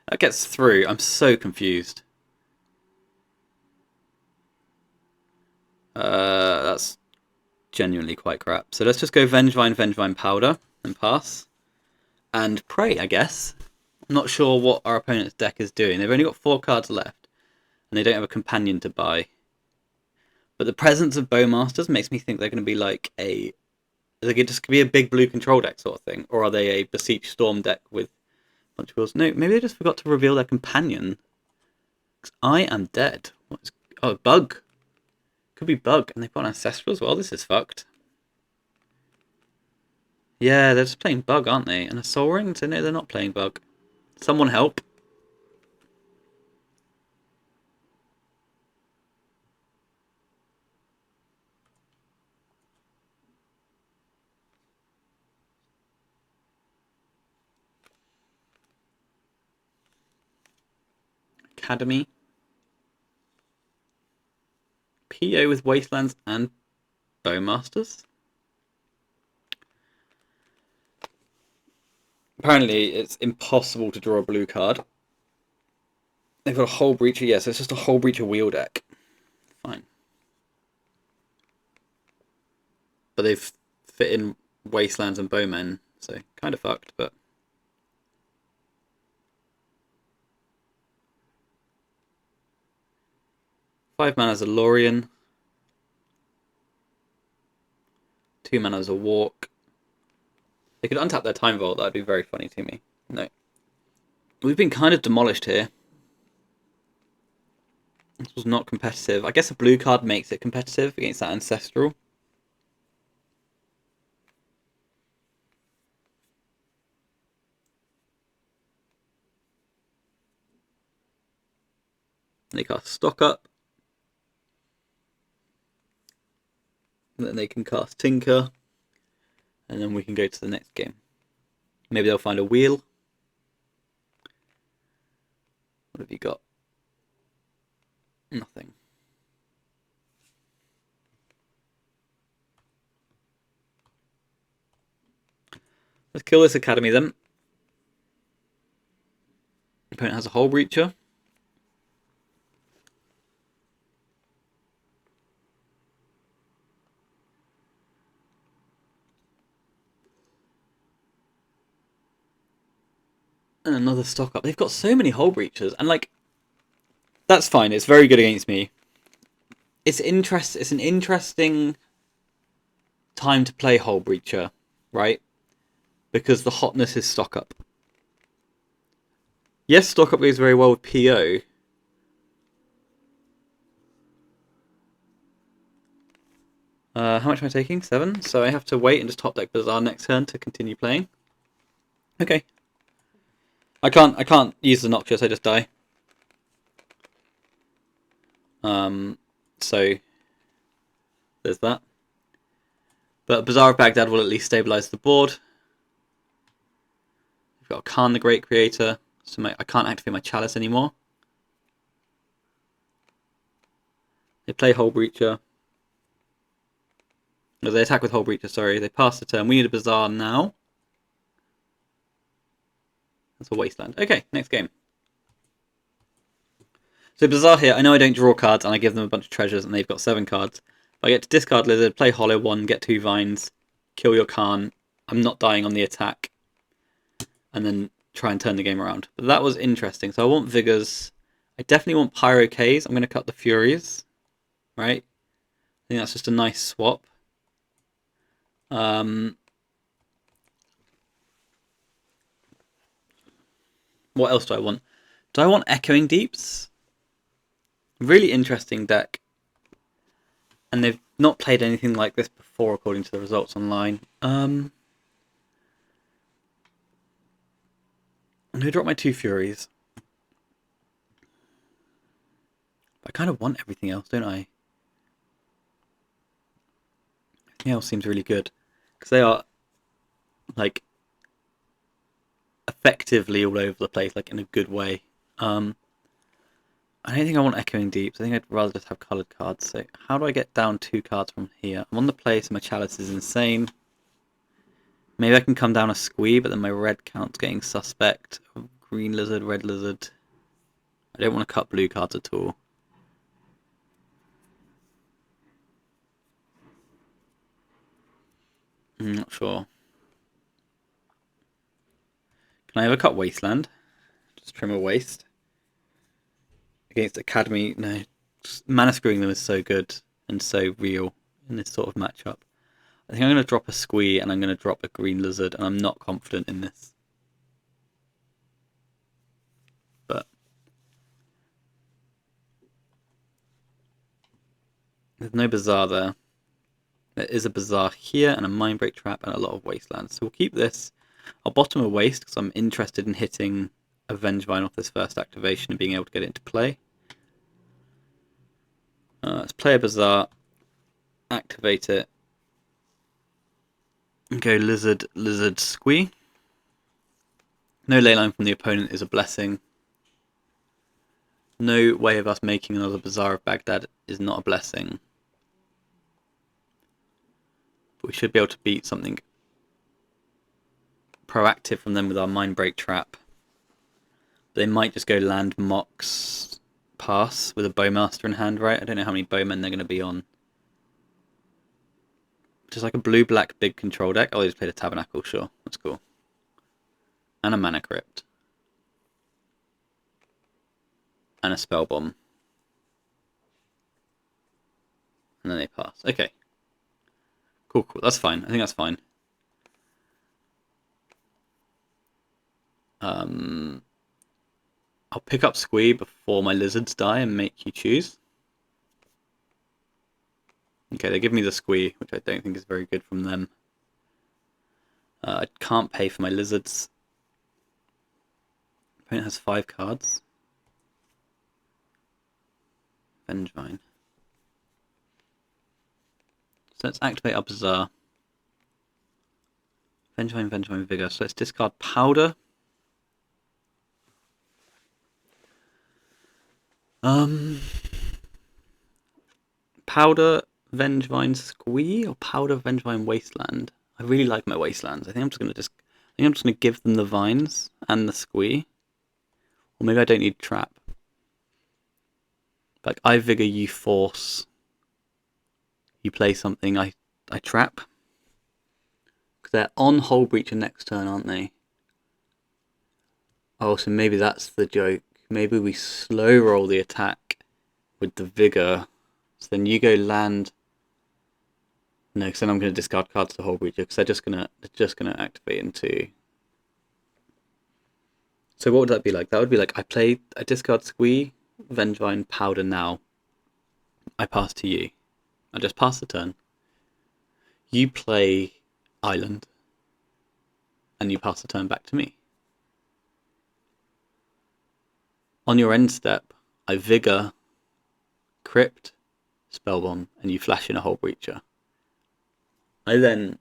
That gets through. I'm so confused. That's genuinely quite crap. So let's just go Vengevine, Powder, and pass. And pray, I guess. I'm not sure what our opponent's deck is doing. They've only got 4 cards left, and they don't have a companion to buy. But the presence of Bowmasters makes me think they're going to be like a... They could just be a big blue control deck sort of thing. Or are they a Beseech Storm deck with a bunch of wheels? No, maybe they just forgot to reveal their companion. I am dead. Oh, Bug. Could be Bug. And they've got an Ancestral as well. This is fucked. Yeah, they're just playing Bug, aren't they? And a Soul Ring? So no, they're not playing Bug. Someone help. Academy. PO with Wastelands and Bowmasters. Apparently, it's impossible to draw a blue card. They've got a Hull Breacher. Yes, it's just a Hull Breacher wheel deck. Fine. But they've fit in Wastelands and Bowmen, so kind of fucked, but... Five mana as a Lorien. 2 mana as a Walk. They could untap their Time Vault, that'd be very funny to me. No. We've been kind of demolished here. This was not competitive. I guess a blue card makes it competitive against that Ancestral. They cast Stock Up. And then they can cast Tinker. And then we can go to the next game. Maybe they'll find a wheel. What have you got? Nothing. Let's kill this Academy then. Opponent has a Hull Breacher. And another Stock Up. They've got so many Hull Breachers, and like, that's fine. It's very good against me. It's an interesting time to play Hull Breacher, right? Because the hotness is Stock Up. Yes, Stock Up goes very well with PO. How much am I taking? 7. So I have to wait and just top deck Bazaar next turn to continue playing. Okay. I can't use the Noxious, I just die. So there's that. But Bazaar of Baghdad will at least stabilize the board. We've got Khan the Great Creator, so I can't activate my Chalice anymore. They play Hull Breacher. No, they attack with Hull Breacher, sorry. They pass the turn. We need a Bazaar now. That's a Wasteland. Okay, next game. So Bazaar here, I know I don't draw cards and I give them a bunch of treasures and they've got 7 cards. I get to discard Lizard, play Hollow 1, get 2 Vines, kill your Khan. I'm not dying on the attack. And then try and turn the game around. But that was interesting. So I want Vigors. I definitely want Pyro Ks. I'm going to cut the Furies. Right? I think that's just a nice swap. What else do I want? Do I want Echoing Deeps? Really interesting deck. And they've not played anything like this before, according to the results online. I'm going to drop my 2 Furies. I kind of want everything else, don't I? Everything else seems really good. Because they are, like, effectively all over the place, like, in a good way. I don't think I want Echoing Deeps. I think I'd rather just have coloured cards. So how do I get down 2 cards from here? I'm on the play, so my Chalice is insane. Maybe I can come down a Squee, but then my red count's getting suspect. Green Lizard, red Lizard. I don't want to cut blue cards at all. I'm not sure. Can I ever cut Wasteland? Just trim a waste. Against Academy, no. Just mana screwing them is so good and so real in this sort of matchup. I think I'm going to drop a Squee and I'm going to drop a Green Lizard, and I'm not confident in this. But there's no Bazaar there. There is a Bazaar here and a Mindbreak Trap and a lot of Wasteland. So we'll keep this. I'll bottom a Waste because I'm interested in hitting a Vengevine off this first activation and being able to get it into play. Let's play a Bazaar, activate it, and go Lizard, Lizard, Squee. No leyline from the opponent is a blessing. No way of us making another Bazaar of Baghdad is not a blessing. But we should be able to beat something proactive from them with our Mindbreak Trap. They might just go land Mox pass with a Bowmaster in hand, right? I don't know how many Bowmen they're going to be on. Just like a blue-black big control deck. Oh, they just played a Tabernacle, sure. That's cool. And a Mana Crypt. And a Spell Bomb. And then they pass. Okay. Cool, cool. That's fine. I think that's fine. I'll pick up Squee before my Lizards die and make you choose. Okay, they give me the Squee, which I don't think is very good from them. I can't pay for my Lizards. Opponent has 5 cards. Vengevine. So let's activate our Bazaar. Vengevine, Vengevine, Vigor. So let's discard Powder. Powder, Vengevine, Squee, or Powder, Vengevine, Wasteland. I really like my Wastelands. I think I'm just gonna give them the Vines and the Squee. Or maybe I don't need Trap. Like I Vigor, you Force. You play something, I Trap. Because they're on Hull Breacher next turn, aren't they? Oh, so maybe that's the joke. Maybe we slow roll the attack with the Vigor. So then you go land. No, because then I'm going to discard cards to Hull Breacher because they're just gonna activate into. So what would that be like? That would be like I discard Squee, Vengevine, Powder now. I pass to you. I just pass the turn. You play Island. And you pass the turn back to me. On your end step, I Vigor, Crypt, Spellbomb, and you flash in a Hull Breacher. I then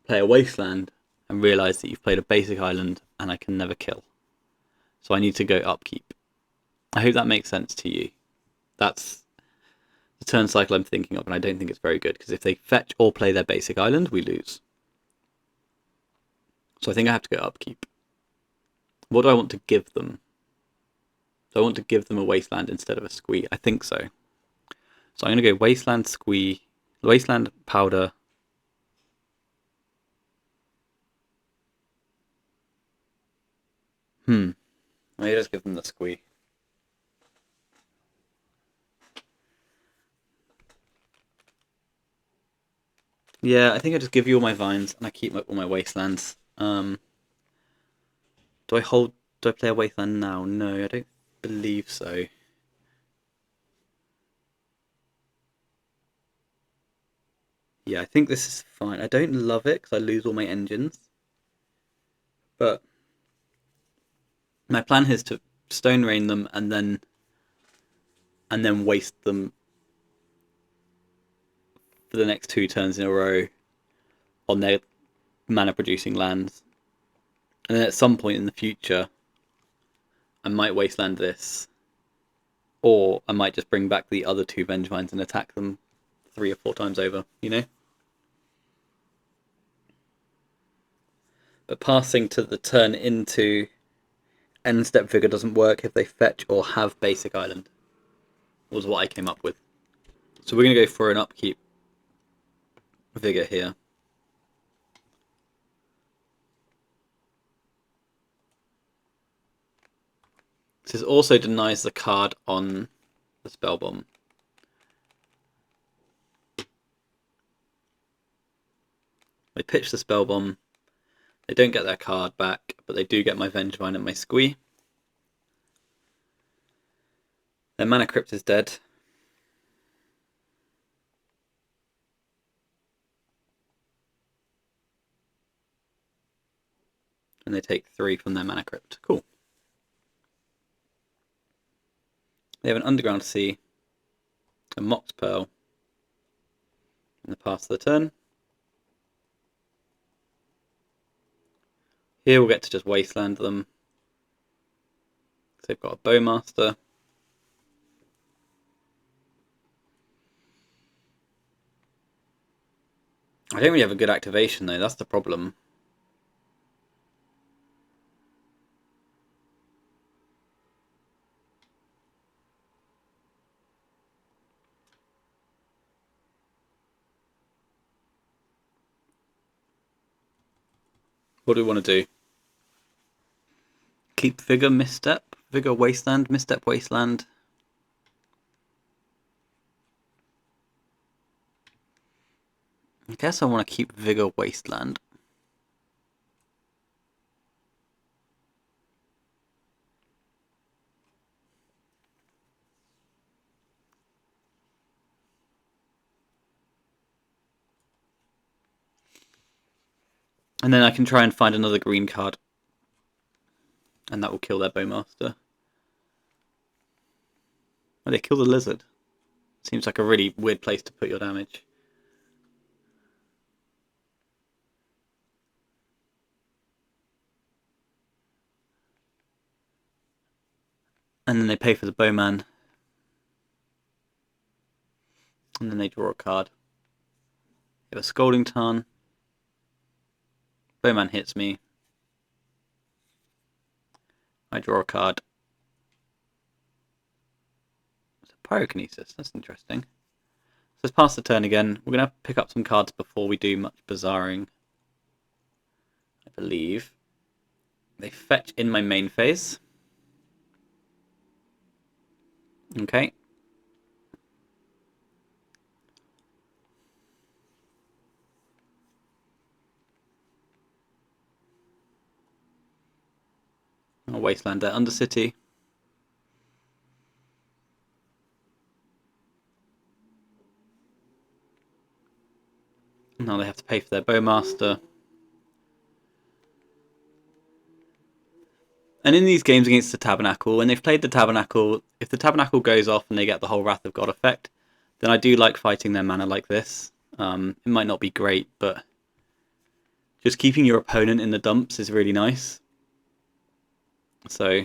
play a Wasteland and realise that you've played a basic island and I can never kill. So I need to go upkeep. I hope that makes sense to you. That's the turn cycle I'm thinking of, and I don't think it's very good, because if they fetch or play their basic island, we lose. So I think I have to go upkeep. What do I want to give them? So I want to give them a Wasteland instead of a Squee. I think so. So I'm going to go Wasteland, Squee, Wasteland, Powder. Maybe just give them the Squee. Yeah, I think I just give you all my vines and I keep all my wastelands. Do I play a wasteland now? No, I don't believe so. Yeah, I think this is fine. I don't love it because I lose all my engines. But my plan is to stone rain them and then waste them for the next 2 turns in a row on their mana producing lands. And then at some point in the future, I might wasteland this. Or I might just bring back the other 2 Vengevines and attack them 3 or 4 times over, you know? But passing to the turn into end step Vigor doesn't work if they fetch or have basic island, was what I came up with. So we're going to go for an upkeep Vigor here. This also denies the card on the Spell Bomb. They pitch the Spell Bomb. They don't get their card back, but they do get my Vengevine and my Squee. Their Mana Crypt is dead. And they take 3 from their Mana Crypt. Cool. They have an Underground Sea, a Mox Pearl, and the pass of the turn. Here we'll get to just wasteland them. They've got a Bowmaster. I don't really have a good activation though, that's the problem. What do we want to do? Keep Vigor, Misstep, Vigor, Wasteland, Misstep, Wasteland. I guess I want to keep Vigor, Wasteland. And then I can try and find another green card. And that will kill their Bowmaster. Oh, they kill the Lizard. Seems like a really weird place to put your damage. And then they pay for the Bowman. And then they draw a card. They have a Scalding Tarn. Bowman hits me. I draw a card. It's a Pyrokinesis, that's interesting. So let's pass the turn again. We're going to have to pick up some cards before we do much bizarring, I believe. They fetch in my main phase. Okay. I'll wasteland their Undercity. Now they have to pay for their Bowmaster. And in these games against the Tabernacle, when they've played the Tabernacle, if the Tabernacle goes off and they get the whole Wrath of God effect, then I do like fighting their mana like this. It might not be great, but just keeping your opponent in the dumps is really nice. So,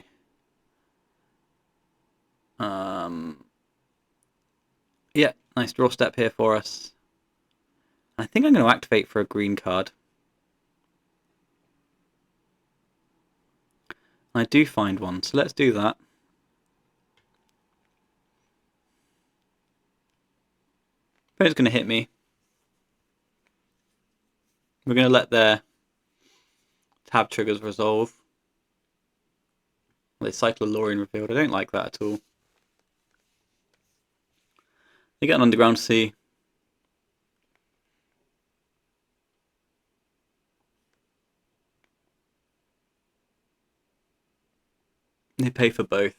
yeah, nice draw step here for us. I think I'm going to activate for a green card. I do find one, so let's do that. Opponent's going to hit me. We're going to let their tab triggers resolve. They cycle a Lurrus revealed. I don't like that at all. They get an underground sea. They pay for both.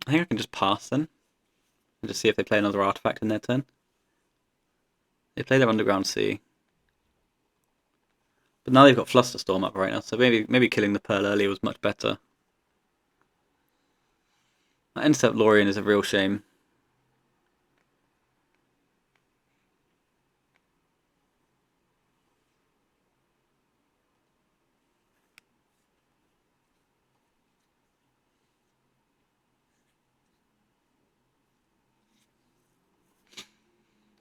I think I can just pass then. And just see if they play another artifact in their turn. They play their underground sea. But now they've got Flusterstorm up right now, so maybe killing the Pearl earlier was much better. That Intercept Lorien is a real shame.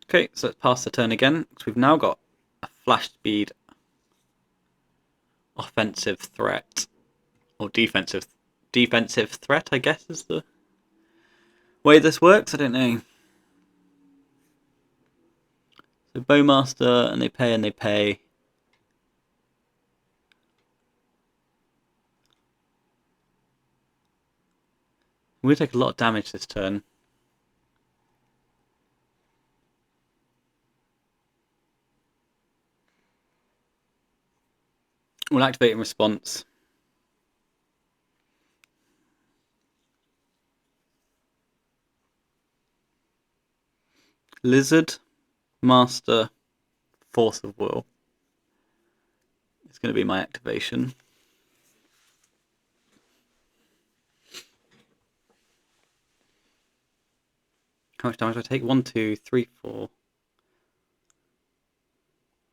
Okay, so let's pass the turn again, because we've now got a flash speed offensive threat. Or defensive threat, I guess, is the way this works. I don't know. So Bowmaster, and they pay and they pay. We're going to take a lot of damage this turn. We'll activate in response. Lizard, Master, Force of Will. It's going to be my activation. How much damage do I take? 1, 2, 3, 4.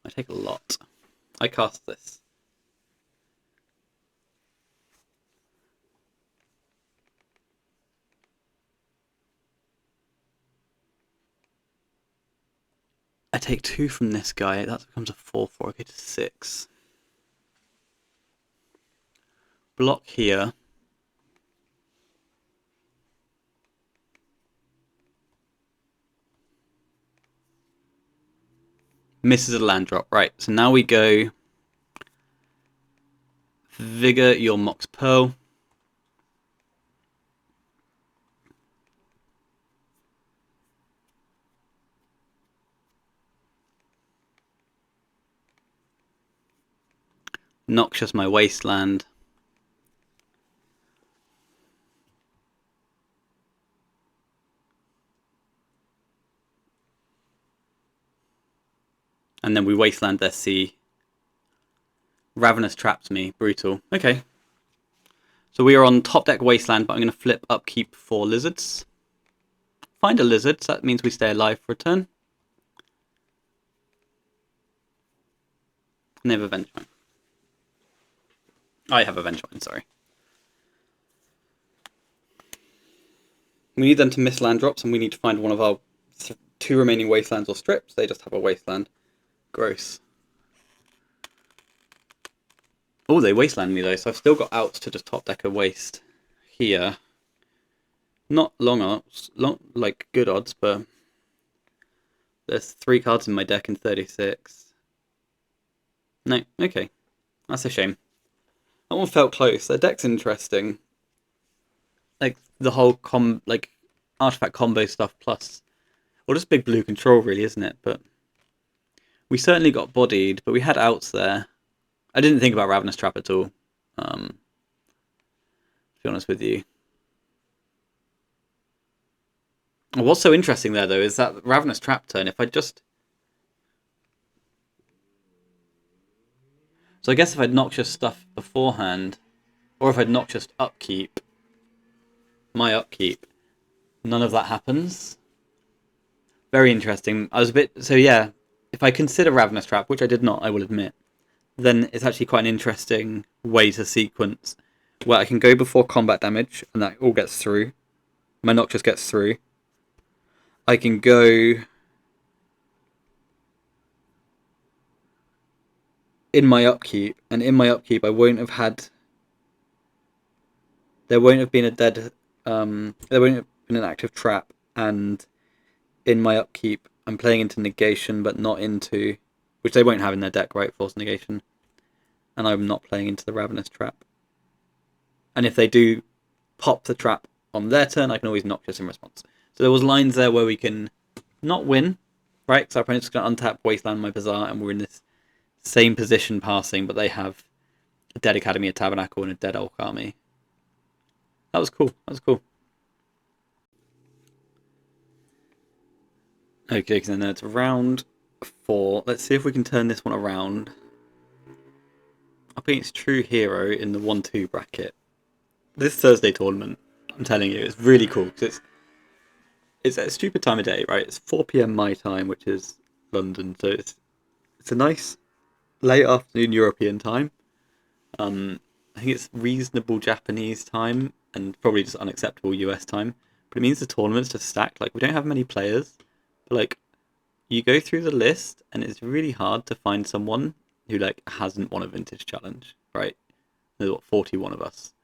I take a lot. I cast this. I take 2 from this guy. That becomes a 4-4. I go to 6. Block here. Misses a land drop. Right, so now we go Vigor your Mox Pearl. Noxious my Wasteland. And then we Wasteland their sea. Ravenous traps me. Brutal. Okay. So we are on top deck Wasteland, but I'm going to flip upkeep for lizards. Find a lizard, so that means we stay alive for a turn. And they have a Vengevine. I have a Vengevine, sorry. We need them to miss land drops, and we need to find one of our 2 remaining Wastelands or strips. They just have a Wasteland. Gross. Oh, they Wasteland me though, so I've still got outs to just top deck a waste here. Not long odds, like good odds, but there's 3 cards in my deck in 36. No, okay. That's a shame. That one felt close. Their deck's interesting. Like the whole artifact combo stuff plus, well, just big blue control really, isn't it? But we certainly got bodied, but we had outs there. I didn't think about Ravenous Trap at all, to be honest with you. What's so interesting there, though, is that Ravenous Trap turn, if I just... So I guess if I'd Noxious stuff beforehand, or if I'd Noxious upkeep, my upkeep, none of that happens. Very interesting. I was a bit... So yeah, if I consider Ravenous Trap, which I did not, I will admit, then it's actually quite an interesting way to sequence, where I can go before combat damage, and that all gets through. My Noxious gets through. I can go in my upkeep, and in my upkeep I won't have had... There won't have been a dead there won't have been an active trap, and in my upkeep, I'm playing into negation, but not into, which they won't have in their deck, right? Force negation, and I'm not playing into the ravenous trap. And if they do pop the trap on their turn, I can always Noxious in response. So there was lines there where we can not win, right? Because our opponent's going to untap Wasteland my Bazaar, and we're in this same position passing, but they have a Dead Academy, a Tabernacle, and a Dead Elk Army. That was cool. That was cool. Okay, so then it's round 4. Let's see if we can turn this one around. Up against True Hero in the 1-2 bracket. This Thursday tournament, I'm telling you, it's really cool because it's at a stupid time of day, right? It's 4 p.m. my time, which is London, so it's a nice late afternoon European time. I think it's reasonable Japanese time and probably just unacceptable US time. But it means the tournament's just stacked. Like, we don't have many players, but like, you go through the list and it's really hard to find someone who like hasn't won a vintage challenge, right? There's what, 41 of us,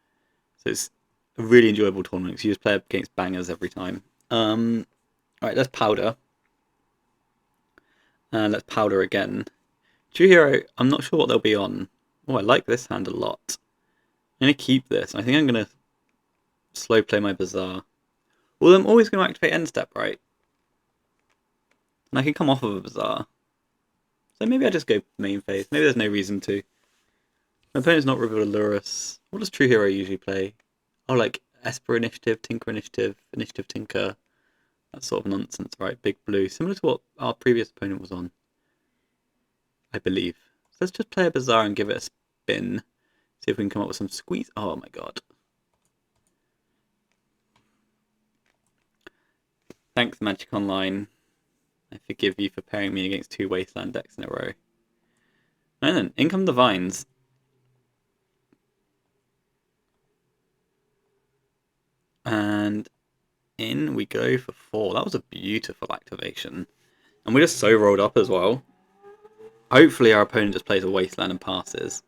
so it's a really enjoyable tournament because you just play against bangers every time. Alright, let's powder. And let's powder again. True Hero, I'm not sure what they'll be on. Oh, I like this hand a lot. I'm going to keep this. I think I'm going to slow play my Bazaar. Well, I'm always going to activate End Step, right? And I can come off of a Bazaar. So maybe I just go main phase. Maybe there's no reason to. My opponent's not revealed a Lurrus. What does True Hero usually play? Oh, like Esper Initiative, Tinker Initiative, Initiative Tinker. That sort of nonsense, right? Big blue. Similar to what our previous opponent was on, I believe. So let's just play a Bazaar and give it a spin. See if we can come up with some squeeze. Oh my god. Thanks, Magic Online. I forgive you for pairing me against 2 Wasteland decks in a row. And then, in come the Vines. And in we go for 4. That was a beautiful activation. And we're just so rolled up as well. Hopefully our opponent just plays a Wasteland and passes.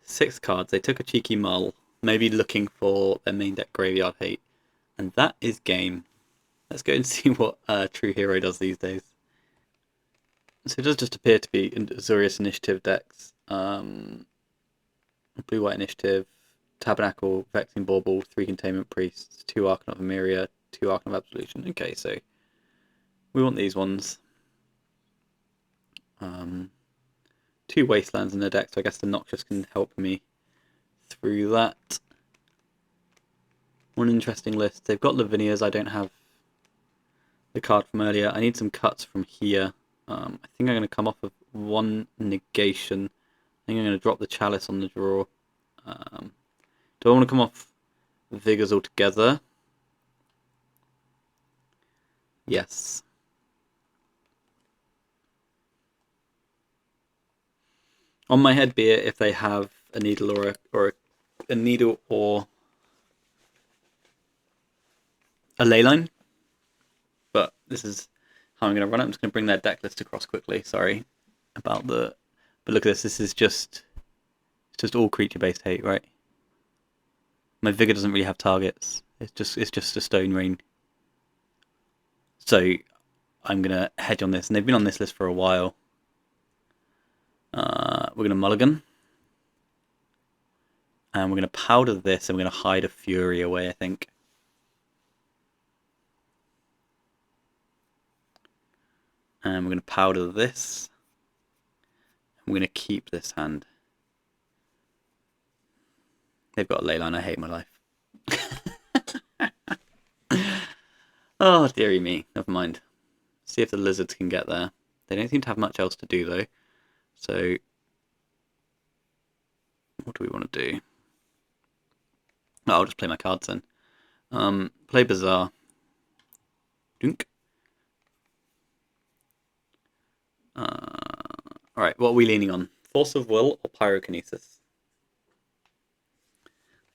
6 cards. They took a cheeky mull. Maybe looking for their main deck Graveyard Hate. And that is game. Let's go and see what True Hero does these days. So it does just appear to be Azorius Initiative decks. Blue-White Initiative, Tabernacle, Vexing Bauble, 3 Containment Priests, 2 Archon of Emeria, 2 Archon of Absolution. Okay, so we want these ones. 2 Wastelands in their deck, so I guess the Noxious can help me through that. One interesting list. They've got Lavinias. I don't have the card from earlier. I need some cuts from here. I think I'm going to come off of 1 negation. I think I'm going to drop the Chalice on the draw. Do I want to come off Vigors altogether? Yes. On my head be it if they have a needle or a needle or a leyline. But this is how I'm going to run it. I'm just going to bring their deck list across quickly. Sorry about the... But look at this. This is just... It's just all creature-based hate, right? My Vigor doesn't really have targets. It's just a Stone Rain. So I'm going to hedge on this. And they've been on this list for a while. We're going to mulligan. And we're going to powder this and we're going to hide a Fury away, I think. And we're going to powder this. And we're going to keep this hand. They've got a leyline. I hate my life. Oh, dearie me. Never mind. See if the lizards can get there. They don't seem to have much else to do, though. So, what do we want to do? Oh, I'll just play my cards then. Play Bazaar. Dunk. Alright, what are we leaning on? Force of Will or Pyrokinesis?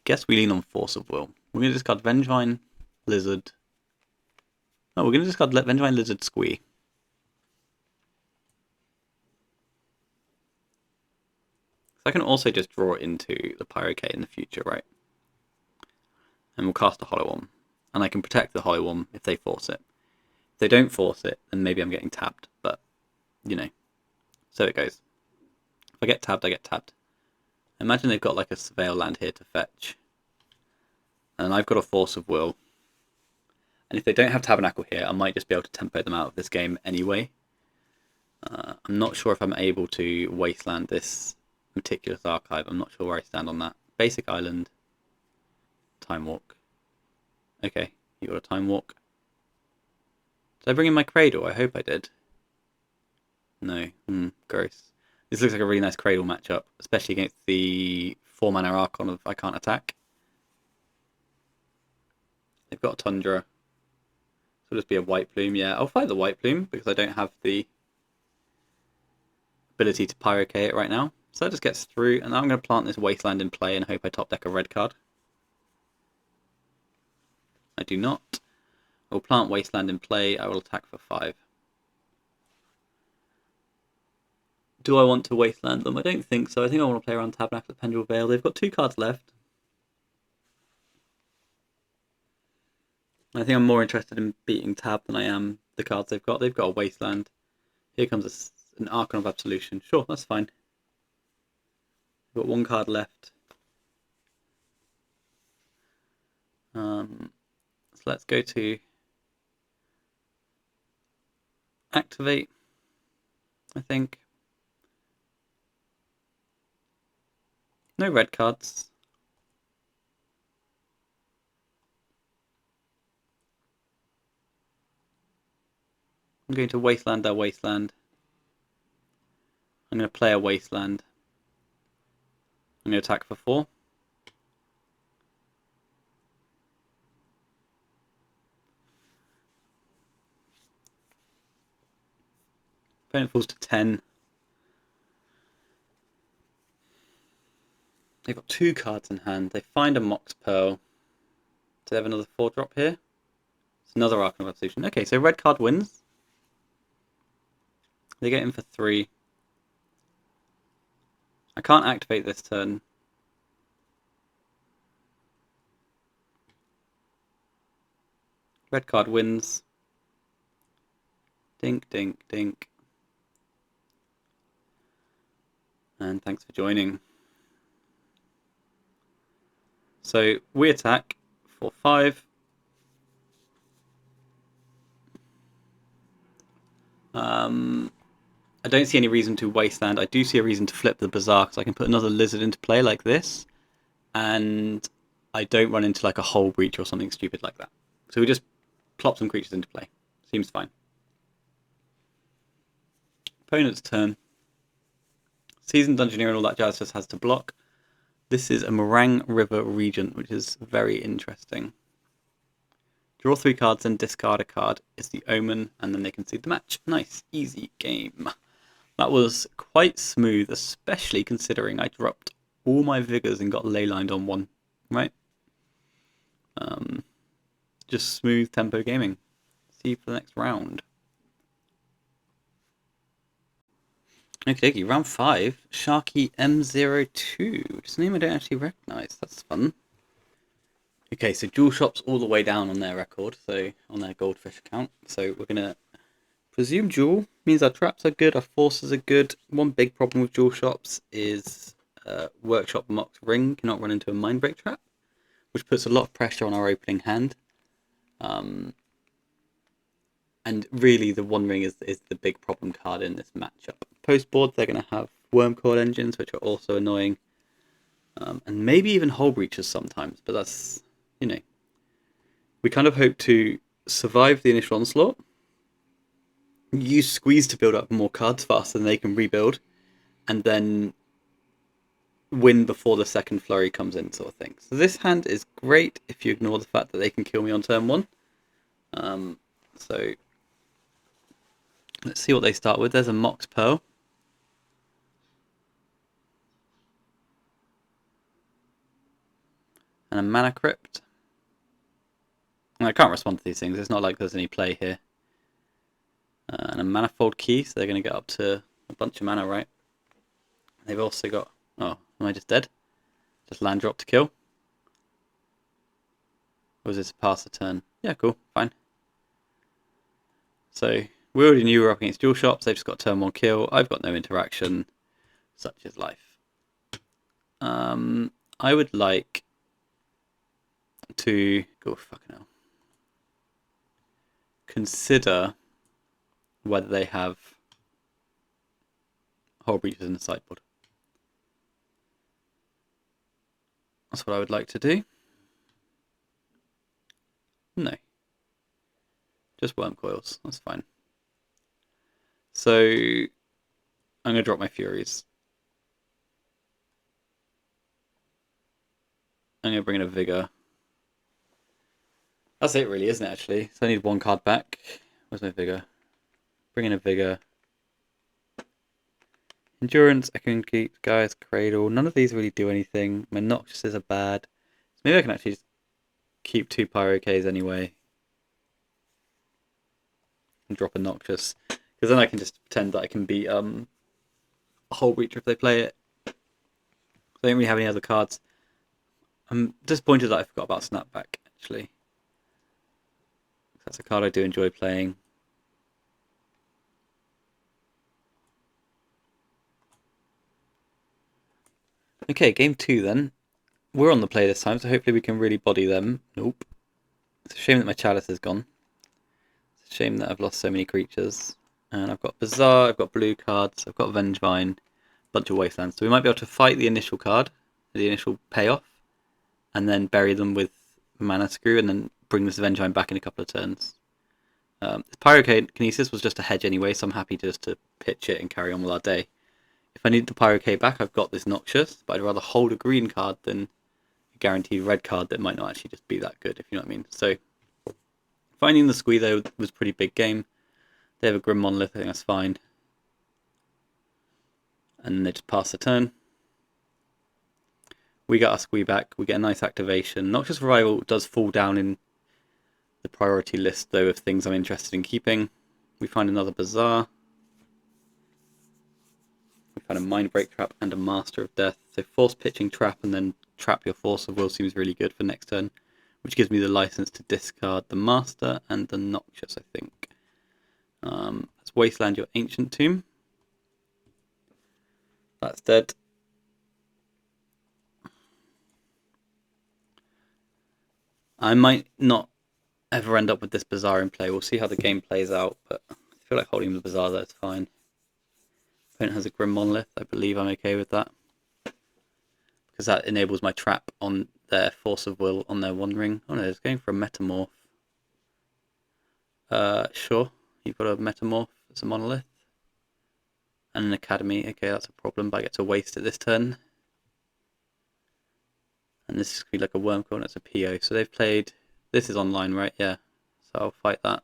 Guess we lean on Force of Will. We're going to discard Vengevine, Lizard. Oh, we're going to discard Vengevine, Lizard, Squee. So I can also just draw into the Pyrocate in the future, right? And we'll cast a Hollow One. and I can protect the Holy One if they force it. If they don't force it, then maybe I'm getting tabbed, but, you know, so it goes. If I get tabbed, I get tabbed. Imagine they've got like a Surveil land here to fetch, and I've got a Force of Will. And if they don't have Tabernacle here, I might just be able to tempo them out of this game anyway. I'm not sure if I'm able to wasteland this meticulous archive. I'm not sure where I stand on that. Basic island. Time walk. Okay, you got a time walk. Did I bring in my cradle? I hope I did. No. Gross. This looks like a really nice cradle matchup, especially against the 4-mana Archon of I can't attack. They've got a Tundra. So it'll just be a White Plume. Yeah, I'll fight the White Plume because I don't have the ability to Pyrocay it right now. So that just gets through, and now I'm going to plant this Wasteland in play and hope I top deck a red card. I do not. I will plant Wasteland in play. I will attack for 5. Do I want to Wasteland them? I don't think so. I think I want to play around Tabernacle at Pendule Vale. They've got 2 cards left. I think I'm more interested in beating Tab than I am the cards they've got. They've got a Wasteland. Here comes an Archon of Absolution. Sure, that's fine. We've got 1 card left. So let's go to activate, I think. No red cards. I'm going to Wasteland their Wasteland. I'm going to play a Wasteland. I'm going to attack for 4. Opponent falls to 10. They've got 2 cards in hand. They find a Mox Pearl. Do they have another 4-drop here? It's another Archon of Absolution. Okay, so red card wins. They get in for 3. I can't activate this turn. Red card wins. Dink, dink, dink. And thanks for joining. So we attack for 5. I don't see any reason to Wasteland. I do see a reason to flip the Bazaar because I can put another Lizard into play like this, and I don't run into like a Hull Breach or something stupid like that. So we just plop some creatures into play. Seems fine. Opponent's turn. Seasoned Dungeoneer and all that jazz just has to block. This is a Meringue River Regent, which is very interesting. Draw 3 cards and discard a card is the Omen, and then they concede the match. Nice, easy game. That was quite smooth, especially considering I dropped all my Vigors and got leylined on 1, right? Just smooth tempo gaming. See you for the next round. Okay, round 5, Sharky M02, which is a name I don't actually recognise. That's fun. Okay, so Jewel Shop's all the way down on their record, so on their Goldfish account. So we're going to presume Jewel means our traps are good, our forces are good. One big problem with Jewel Shops is Workshop Mocked Ring cannot run into a Mindbreak trap, which puts a lot of pressure on our opening hand. And really the One Ring is the big problem card in this matchup. Post board, they're going to have Wormcoil Engines, which are also annoying. And maybe even Hull Breaches sometimes, but that's, you know. We kind of hope to survive the initial onslaught, use Squeeze to build up more cards faster than they can rebuild, and then win before the second flurry comes in, sort of thing. So this hand is great if you ignore the fact that they can kill me on turn 1. So let's see what they start with. There's a Mox Pearl. And a Mana Crypt. And I can't respond to these things. It's not like there's any play here. And a Manifold Key, so they're going to get up to a bunch of mana, right? They've also got... Oh, am I just dead? Just land drop to kill? Or was this pass the turn? Yeah, cool, fine. So we already knew we were up against dual shops. They've just got turn 1 kill. I've got no interaction. Such is life. I would like to go fucking hell. Consider whether they have Hull Breaches in the sideboard. That's what I would like to do. No. Just worm coils. That's fine. So I'm going to drop my Furies. I'm going to bring in a Vigor. That's it really, isn't it, actually? So I need 1 card back. Where's my Vigor? Bring in a Vigor. Endurance, I can keep Gaia's Cradle. None of these really do anything. My Noxiouses are bad. So maybe I can actually just keep 2 Pyro Ks anyway. And drop a Noxious. Because then I can just pretend that I can beat Hull Breacher if they play it. I don't really have any other cards. I'm disappointed that I forgot about Snapback, actually. That's a card I do enjoy playing. Okay, game 2 then. We're on the play this time, so hopefully we can really body them. Nope. It's a shame that my Chalice is gone. It's a shame that I've lost so many creatures. And I've got Bazaar, I've got blue cards, I've got Vengevine, a bunch of Wastelands. So we might be able to fight the initial card, the initial payoff, and then bury them with Mana Screw, and then bring this Vengevine back in a couple of turns. Pyrokinesis was just a hedge anyway, so I'm happy just to pitch it and carry on with our day. If I need the PyroK back, I've got this Noxious, but I'd rather hold a green card than a guaranteed red card that might not actually just be that good, if you know what I mean. So, finding the Squee, though, was a pretty big game. They have a Grim Monolith, I think that's fine. And they just pass the turn. We get our Squee back, we get a nice activation. Noxious Revival does fall down in the priority list, though, of things I'm interested in keeping. We find another Bazaar. We find a Mind Break Trap and a Master of Death. So Force Pitching Trap and then trap your Force of Will seems really good for next turn, which gives me the license to discard the Master and the Noxious, I think. Let's Wasteland your Ancient Tomb. That's dead. I might not ever end up with this Bazaar in play. We'll see how the game plays out, but I feel like holding the Bazaar there is fine. Opponent has a Grim Monolith. I believe I'm okay with that, because that enables my trap on their Force of Will on their Wandering. Oh no, it's going for a Metamorph. Sure, you've got a Metamorph. It's a Monolith. And an Academy. Okay, that's a problem, but I get to waste it this turn. And this is going to be like a Worm Coil, and it's a PO. So they've played... This is online, right? Yeah. So I'll fight that.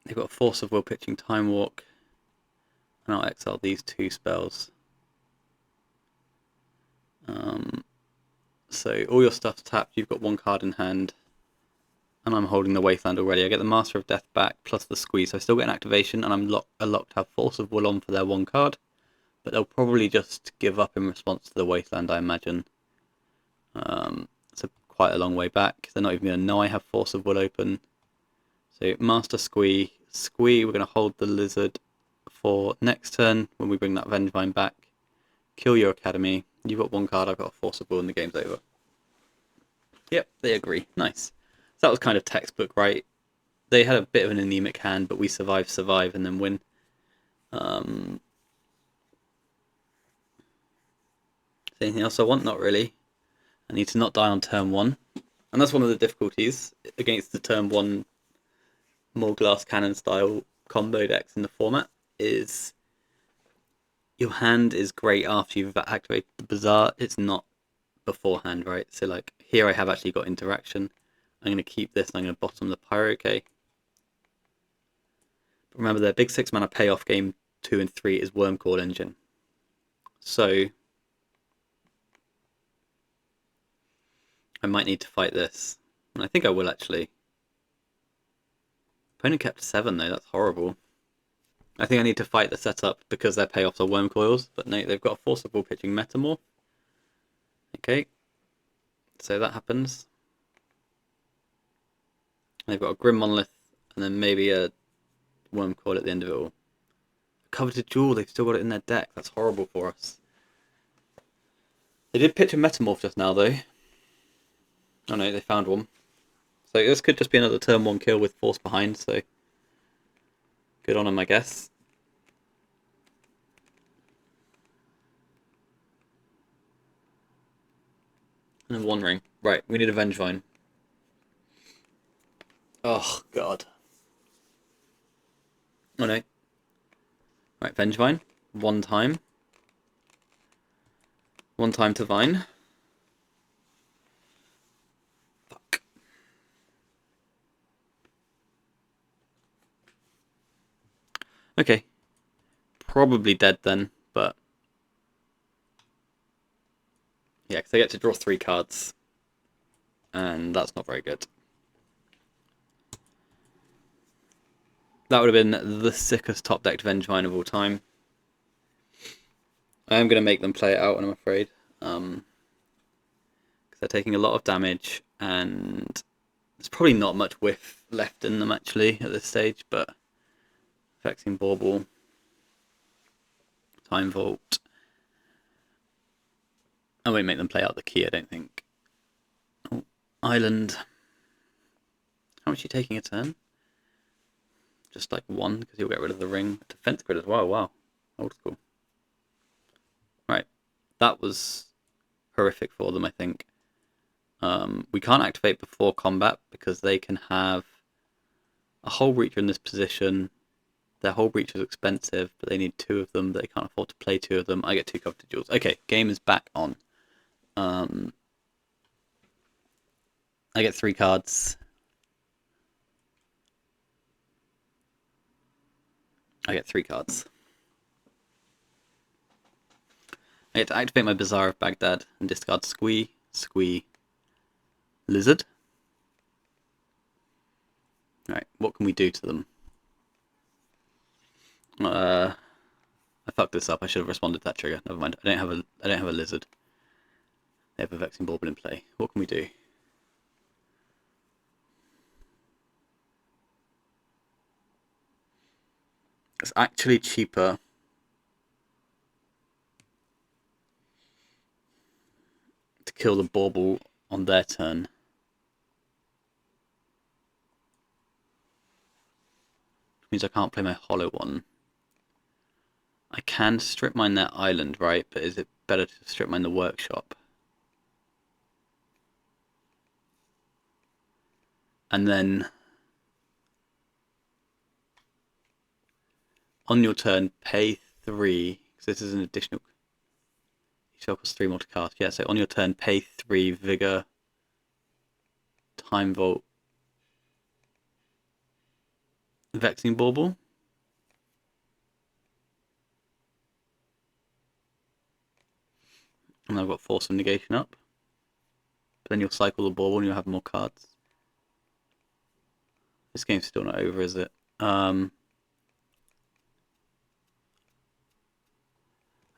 They've got a Force of Will pitching Time Walk. And I'll exile these 2 spells. So all your stuff's tapped. You've got 1 card in hand. And I'm holding the Wasteland already. I get the Master of Death back, plus the Squee. So I still get an activation, and I'm locked to have Force of Will on for their 1 card. But they'll probably just give up in response to the Wasteland, I imagine. It's quite a long way back. They're not even going to know I have Force of Will open. So Master Squee. Squee, we're going to hold the Lizard for next turn when we bring that Vengevine back. Kill your Academy. You've got 1 card, I've got a Force of Will, and the game's over. Yep, they agree. Nice. So that was kind of textbook, right? They had a bit of an anemic hand, but we survive, and then win. Anything else I want? Not really. I need to not die on turn 1. And that's one of the difficulties against the turn 1 more glass cannon style combo decks in the format, is your hand is great after you've activated the Bazaar. It's not beforehand, right? So like here I have actually got interaction. I'm going to keep this and I'm going to bottom the PyroK. But remember, their big 6 mana payoff game 2 and 3 is Worm Coil Engine. So I might need to fight this. And I think I will actually. Opponent kept 7 though, that's horrible. I think I need to fight the setup because their payoffs are Worm Coils, but no, they've got a Force of Will pitching Metamorph. Okay, so that happens. And they've got a Grim Monolith, and then maybe a Worm Coil at the end of it all. A Coveted Jewel, they've still got it in their deck. That's horrible for us. They did pitch a Metamorph just now, though. Oh no, they found one. So this could just be another turn 1 kill with Force behind, so good on them, I guess. And then One Ring. Right, we need a Vengevine. Oh, God. Oh no. Right, Vengevine. One time. One time to Vine. Fuck. Okay. Probably dead then, but... yeah, because I get to draw 3 cards. And that's not very good. That would have been the sickest top-decked Vengevine of all time. I am going to make them play it out, I'm afraid. Because they're taking a lot of damage, and there's probably not much whiff left in them, actually, at this stage, but... Vexing Bauble. Time Vault. I won't make them play out the key, I don't think. Oh, Island. How much are you taking a turn? Just like 1, because you'll get rid of the ring. Defense grid as well, wow. Old school. Right, that was horrific for them, I think. We can't activate before combat, because they can have a Hull Breacher in this position. Their Hull Breacher is expensive, but they need 2 of them. They can't afford to play 2 of them. I get 2 Coveted Jewels. Okay, game is back on. I get 3 cards. I get 3 cards. I get to activate my Bazaar of Baghdad and discard Squee, Squee, Lizard. Alright, what can we do to them? I fucked this up. I should have responded to that trigger. Never mind. I don't have a Lizard. They have a Vexing Bauble in play. What can we do? It's actually cheaper to kill the Bauble on their turn. Which means I can't play my hollow one. I can strip mine their island, right? But is it better to strip mine the workshop? And then on your turn, pay 3, because this is an additional... each spell costs 3 more to cast. Yeah, so on your turn, pay 3 Vigor, Time Vault, Vexing Bauble. And I've got Force of Negation up. But then you'll cycle the Bauble and you'll have more cards. This game's still not over, is it? I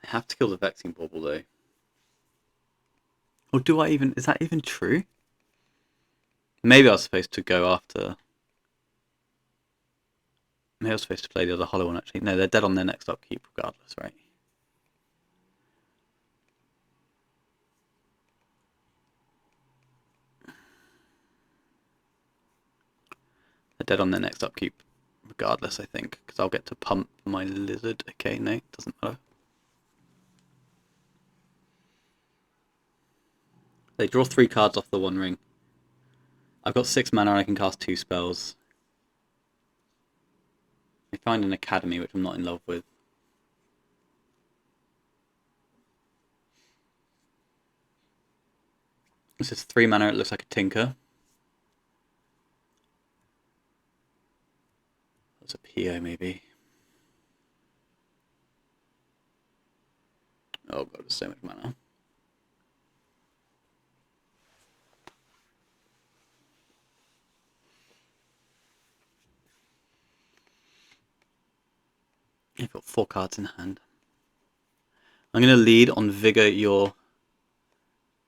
have to kill the Vexing Bauble though. Or do I even... is that even true? Maybe I was supposed to go after... maybe I was supposed to play the other hollow one actually. No, they're dead on their next upkeep regardless, right? They're dead on their next upkeep regardless, I think. Because I'll get to pump my Lizard. Okay, no, doesn't matter. They draw 3 cards off the One Ring. I've got 6 mana and I can cast 2 spells. I find an Academy, which I'm not in love with. This is 3 mana, it looks like a Tinker. That's a PO maybe. Oh god, there's so much mana. You've got 4 cards in hand. I'm going to lead on Vigor your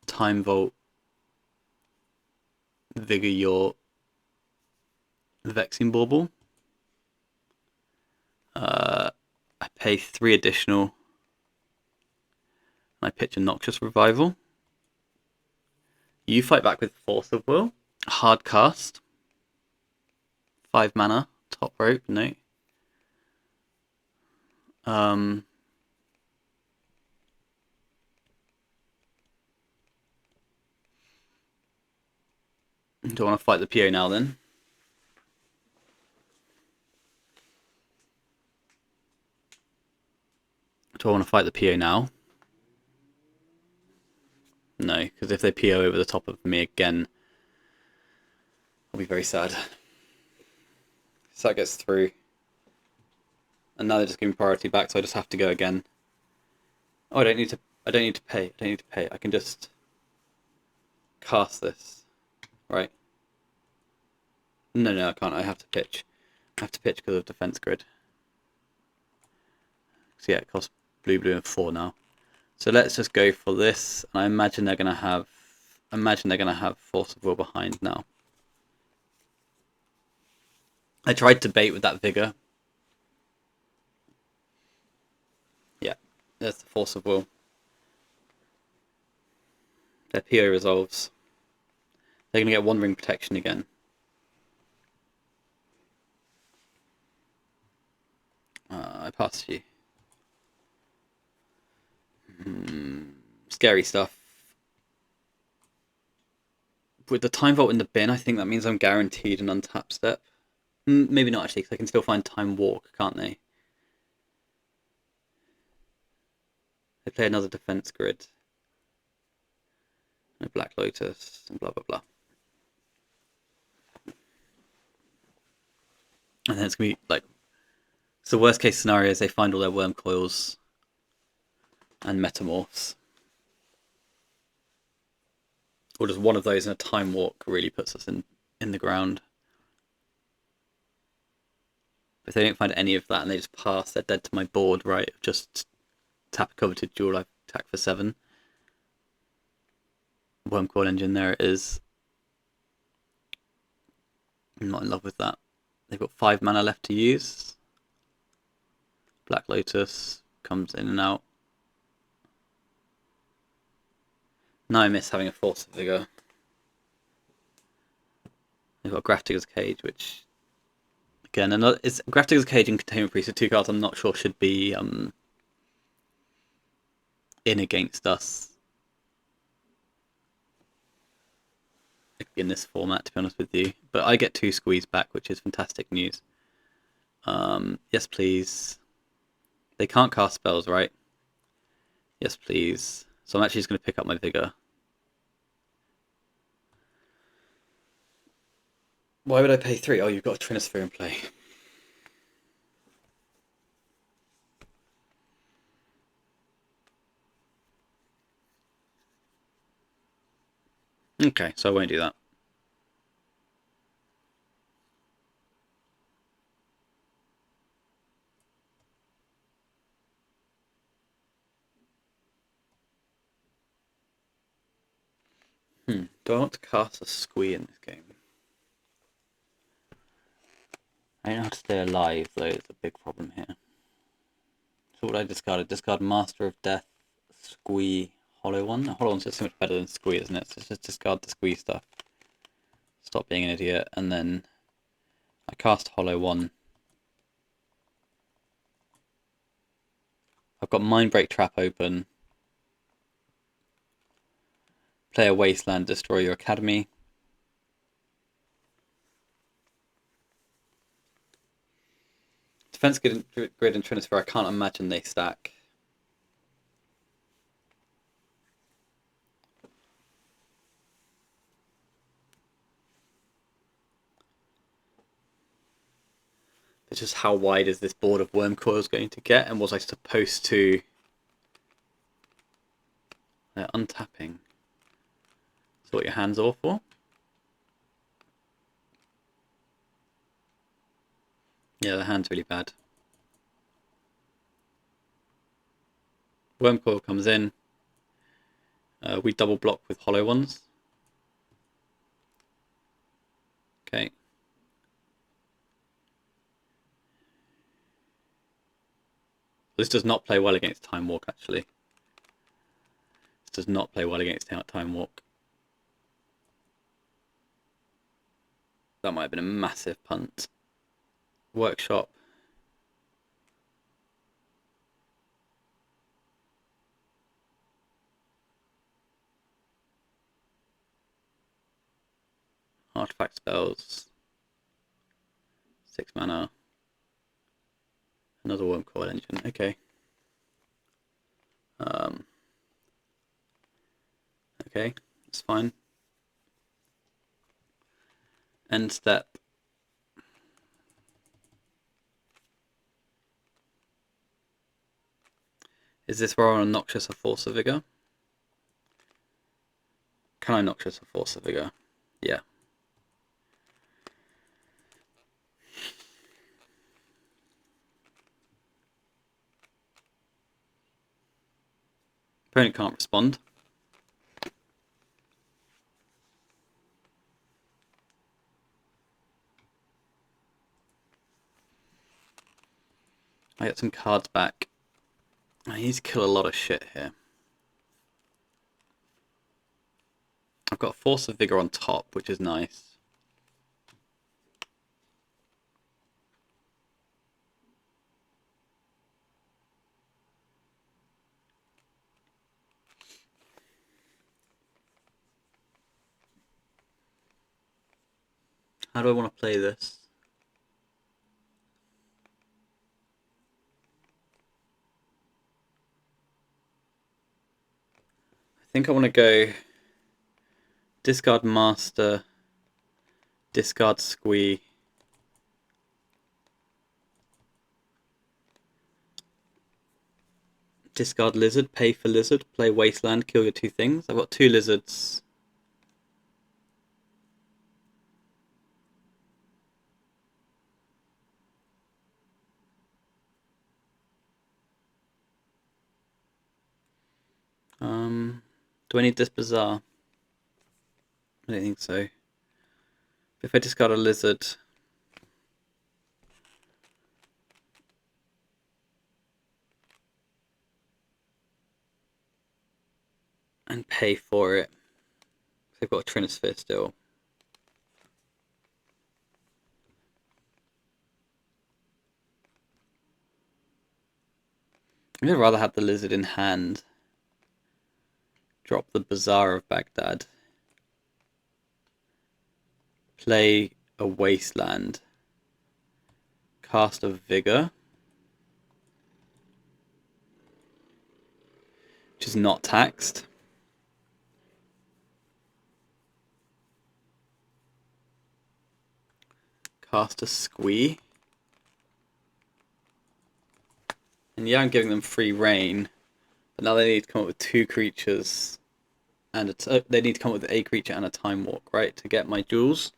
Time Vault, Vigor your Vexing Bauble. I pay 3 additional. And I pitch a Noxious Revival. You fight back with Force of Will. Hard cast. 5 mana. Top rope, no. Do I want to fight the PO now then? Do I want to fight the PO now? No, because if they PO over the top of me again, I'll be very sad. So that gets through. And now they're just giving priority back, so I just have to go again. Oh, I don't need to pay. I can just cast this. Right. No, I can't. I have to pitch. I have to pitch because of defense grid. So yeah, it costs blue and 4 now. So let's just go for this. And I imagine they're gonna have Force of Will behind now. I tried to bait with that Vigor. Yeah, there's the Force of Will. Their PO resolves. They're gonna get Wandering Protection again. I passed you. Scary stuff. With the Time Vault in the bin, I think that means I'm guaranteed an untap step. Maybe not actually, because I can still find Time Walk, can't they? They play another defense grid. And a Black Lotus, and blah blah blah. And then it's gonna be like, so worst case scenario is they find all their worm coils and metamorphs. Or just one of those and a Time Walk really puts us in the ground. If they don't find any of that and they just pass, they're dead to my board, right? Just tap a coveted jewel, I attack for 7. Worm Coil Engine, there it is. I'm not in love with that. They've got 5 mana left to use. Black Lotus comes in and out. Now I miss having a Force of Vigor. They've got Grafdigger's Cage, which again, it's Grafdigger's Cage and Containment Priest are 2 cards I'm not sure should be in against us in this format, to be honest with you. But I get 2 Squees back, which is fantastic news. Yes, please. They can't cast spells, right? Yes, please. So I'm actually just going to pick up my Vigor. Why would I pay 3? Oh, you've got a Trinisphere in play. Okay, so I won't do that. Do I want to cast a Squee in this game? I don't know how to stay alive, though. It's a big problem here. So what I discarded? Discard Master of Death, Squee, Hollow One. Hollow One's just so much better than Squee, isn't it? So just discard the Squee stuff. Stop being an idiot, and then I cast Hollow One. I've got Mindbreak Trap open. Play a Wasteland, destroy your academy. Defense Grid and Trinisphere, I can't imagine they stack. It's just how wide is this board of Worm Coils going to get, and was I supposed to... They're untapping. That's what your hand's all for. Yeah, the hand's really bad. Worm Coil comes in. We double block with hollow ones. Okay. This does not play well against Time Walk, actually. This does not play well against Time Walk. That might have been a massive punt. Workshop. Artifact spells. 6 mana. Another Worm Coil Engine. Okay. Okay, that's fine. End step. Is this where I want to Noxious or Force of Vigor? Can I Noxious or Force of Vigor? Yeah. Opponent can't respond. I get some cards back. I need to kill a lot of shit here. I've got Force of Vigor on top, which is nice. How do I want to play this? I think I want to go discard Master, discard Squee, discard Lizard, pay for Lizard, play Wasteland, kill your 2 things. I've got 2 Lizards. Do I need this Bazaar? I don't think so. If I discard a Lizard, and pay for it. They've got a Trinisphere still. I'd rather have the Lizard in hand. Drop the Bazaar of Baghdad. Play a Wasteland. Cast a Vigor. Which is not taxed. Cast a Squee. And yeah, I'm giving them free reign. But now they need to come up with 2 creatures. And they need to come up with a creature and a Time Walk, right? To get my jewels.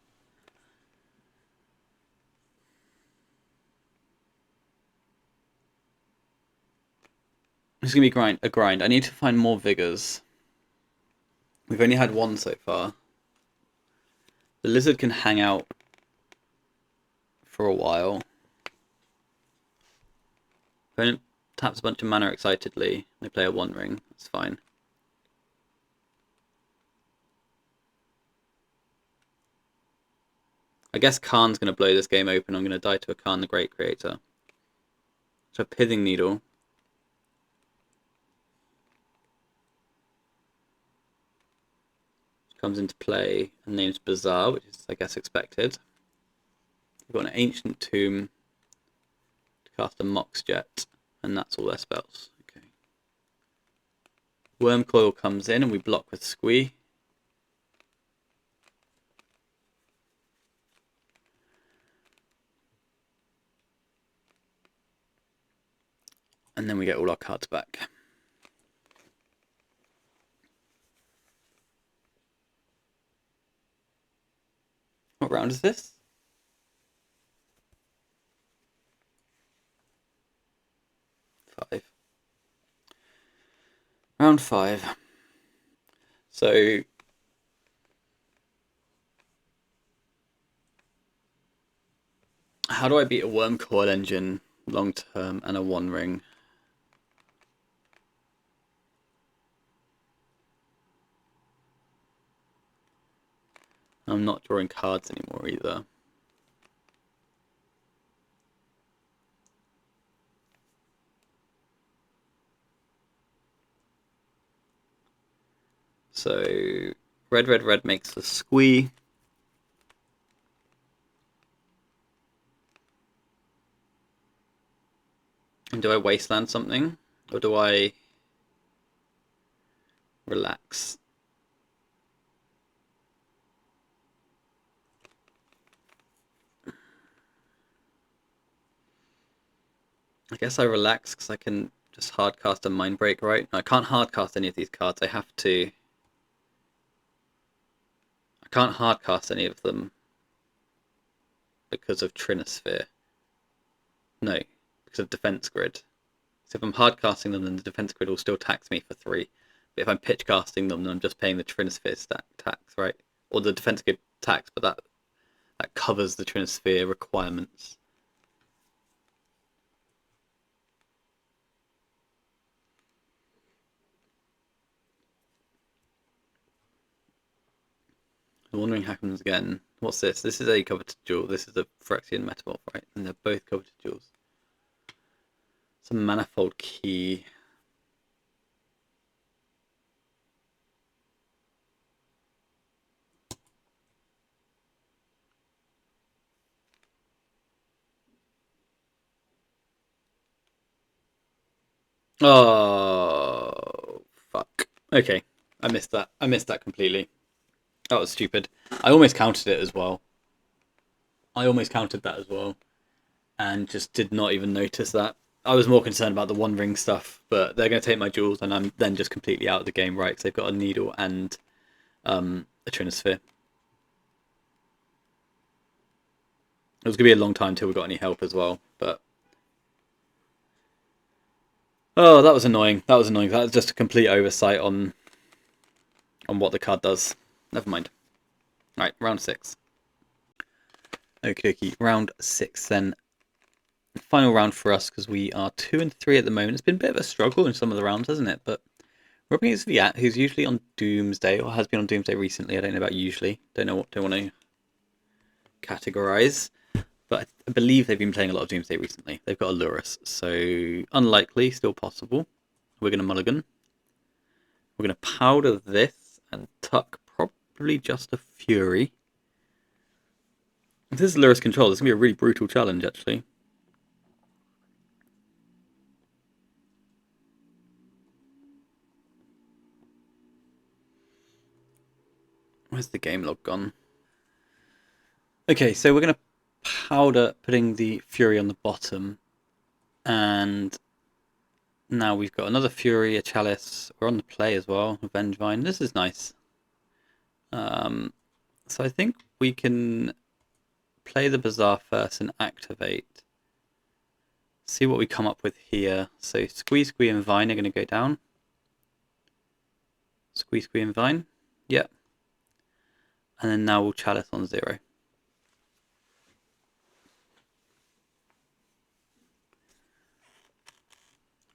It's going to be a grind. I need to find more Vigors. We've only had 1 so far. The Lizard can hang out for a while. Opponent taps a bunch of mana excitedly. They play a 1 ring. That's fine. I guess Khan's going to blow this game open. I'm going to die to a Khan the Great Creator. So a Pithing Needle. Comes into play and names Bazaar, which is, I guess, expected. We've got an Ancient Tomb to cast a Mox Jet, and that's all their spells. Okay. Worm Coil comes in and we block with Squee. And then we get all our cards back. What round is this? 5. Round 5. So how do I beat a worm coil engine long term and a one ring? I'm not drawing cards anymore either. So red makes the Squee. And do I wasteland something? Or do I relax? I guess I relax because I can just hardcast a Mind Break, right? No, I can't hardcast any of these cards. I have to... I can't hardcast any of them because of Trinosphere. No, because of Defense Grid. So if I'm hardcasting them, then the Defense Grid will still tax me for 3. But if I'm pitch casting them, then I'm just paying the Trinosphere stack tax, right? Or the Defense Grid tax, but that covers the Trinosphere requirements. The Wandering happens again. What's this? This is a coveted jewel. This is a Phyrexian Metamorph, right? And they're both coveted jewels. It's a manifold key. Oh, fuck. Okay, I missed that. I missed that completely. That was stupid. I almost counted it as well. I almost counted that as well. And just did not even notice that. I was more concerned about the One Ring stuff, but they're going to take my jewels, and I'm then just completely out of the game, right? Because they've got a needle and a Trinosphere. It was going to be a long time until we got any help as well, but... Oh, that was annoying. That was annoying. That was just a complete oversight on what the card does. Never mind. Right, round 6. Okie dokie, round 6 then. Final round for us, because we are 2 and 3 at the moment. It's been a bit of a struggle in some of the rounds, hasn't it? But we're up against Viat, who's usually on Doomsday, or has been on Doomsday recently. I don't know about usually. Don't want to categorize. But I believe they've been playing a lot of Doomsday recently. They've got a Lurrus, so unlikely, still possible. We're going to mulligan. We're going to powder this and tuck probably just a Fury. If this is Lurrus control, this is going to be a really brutal challenge, actually. Where's the game log gone? Okay, so we're going to powder, putting the Fury on the bottom. And now we've got another Fury, a Chalice. We're on the play as well, a Vengevine. This is nice. So I think we can play the Bazaar first and activate. See what we come up with here. So Squee, and Vine are going to go down. Squee, and Vine. Yep. And then now we'll Chalice on 0.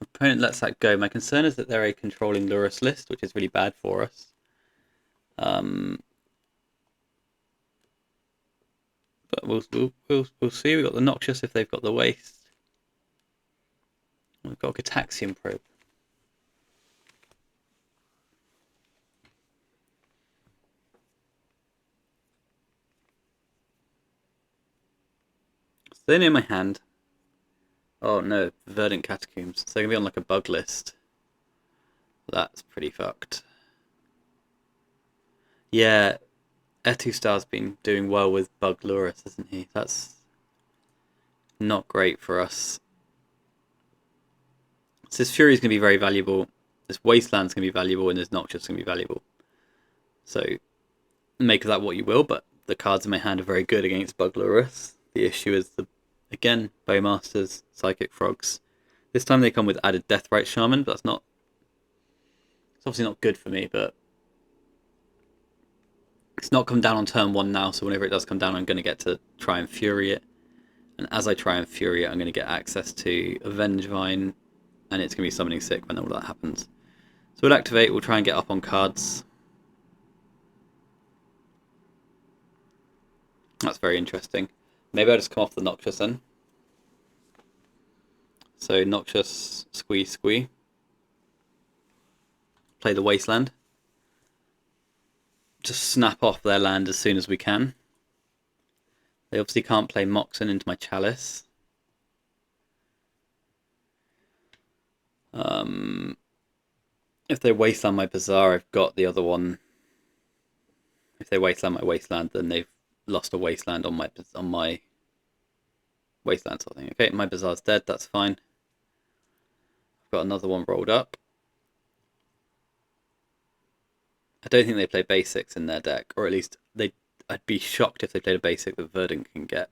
Opponent lets that go. My concern is that they're a controlling Lurrus list, which is really bad for us. But we'll see. We've got the Noxious if they've got the Waste. We've got a Gataxian Probe. So they know my hand. Oh no, Verdant Catacombs. So they're going to be on like a bug list. That's pretty fucked. Yeah, Etustar's been doing well with Bug Lurrus, hasn't he? That's not great for us. So this Fury's going to be very valuable. This Wasteland's going to be valuable, and this Noxious is going to be valuable. So make of that what you will, but the cards in my hand are very good against Bug Lurrus. The issue is, again, Bowmasters, Psychic Frogs. This time they come with added Deathrite Shaman, but that's not... It's obviously not good for me, but It's not come down on turn 1 now, so whenever it does come down, I'm going to get to try and Fury it. And as I try and Fury it, I'm going to get access to Vengevine, and it's going to be summoning sick when all that happens. So we'll activate, we'll try and get up on cards. That's very interesting. Maybe I'll just come off the Noxious then. So Noxious, Squee. Play the Wasteland. Just snap off their land as soon as we can. They obviously can't play Moxen into my Chalice. If they Wasteland my Bazaar, I've got the other one. If they Wasteland my Wasteland, then they've lost a Wasteland on my Wasteland sort of thing. Okay, my Bazaar's dead, that's fine. I've got another one rolled up. I don't think they play basics in their deck, or at least I'd be shocked if they played a basic that Verdant can get.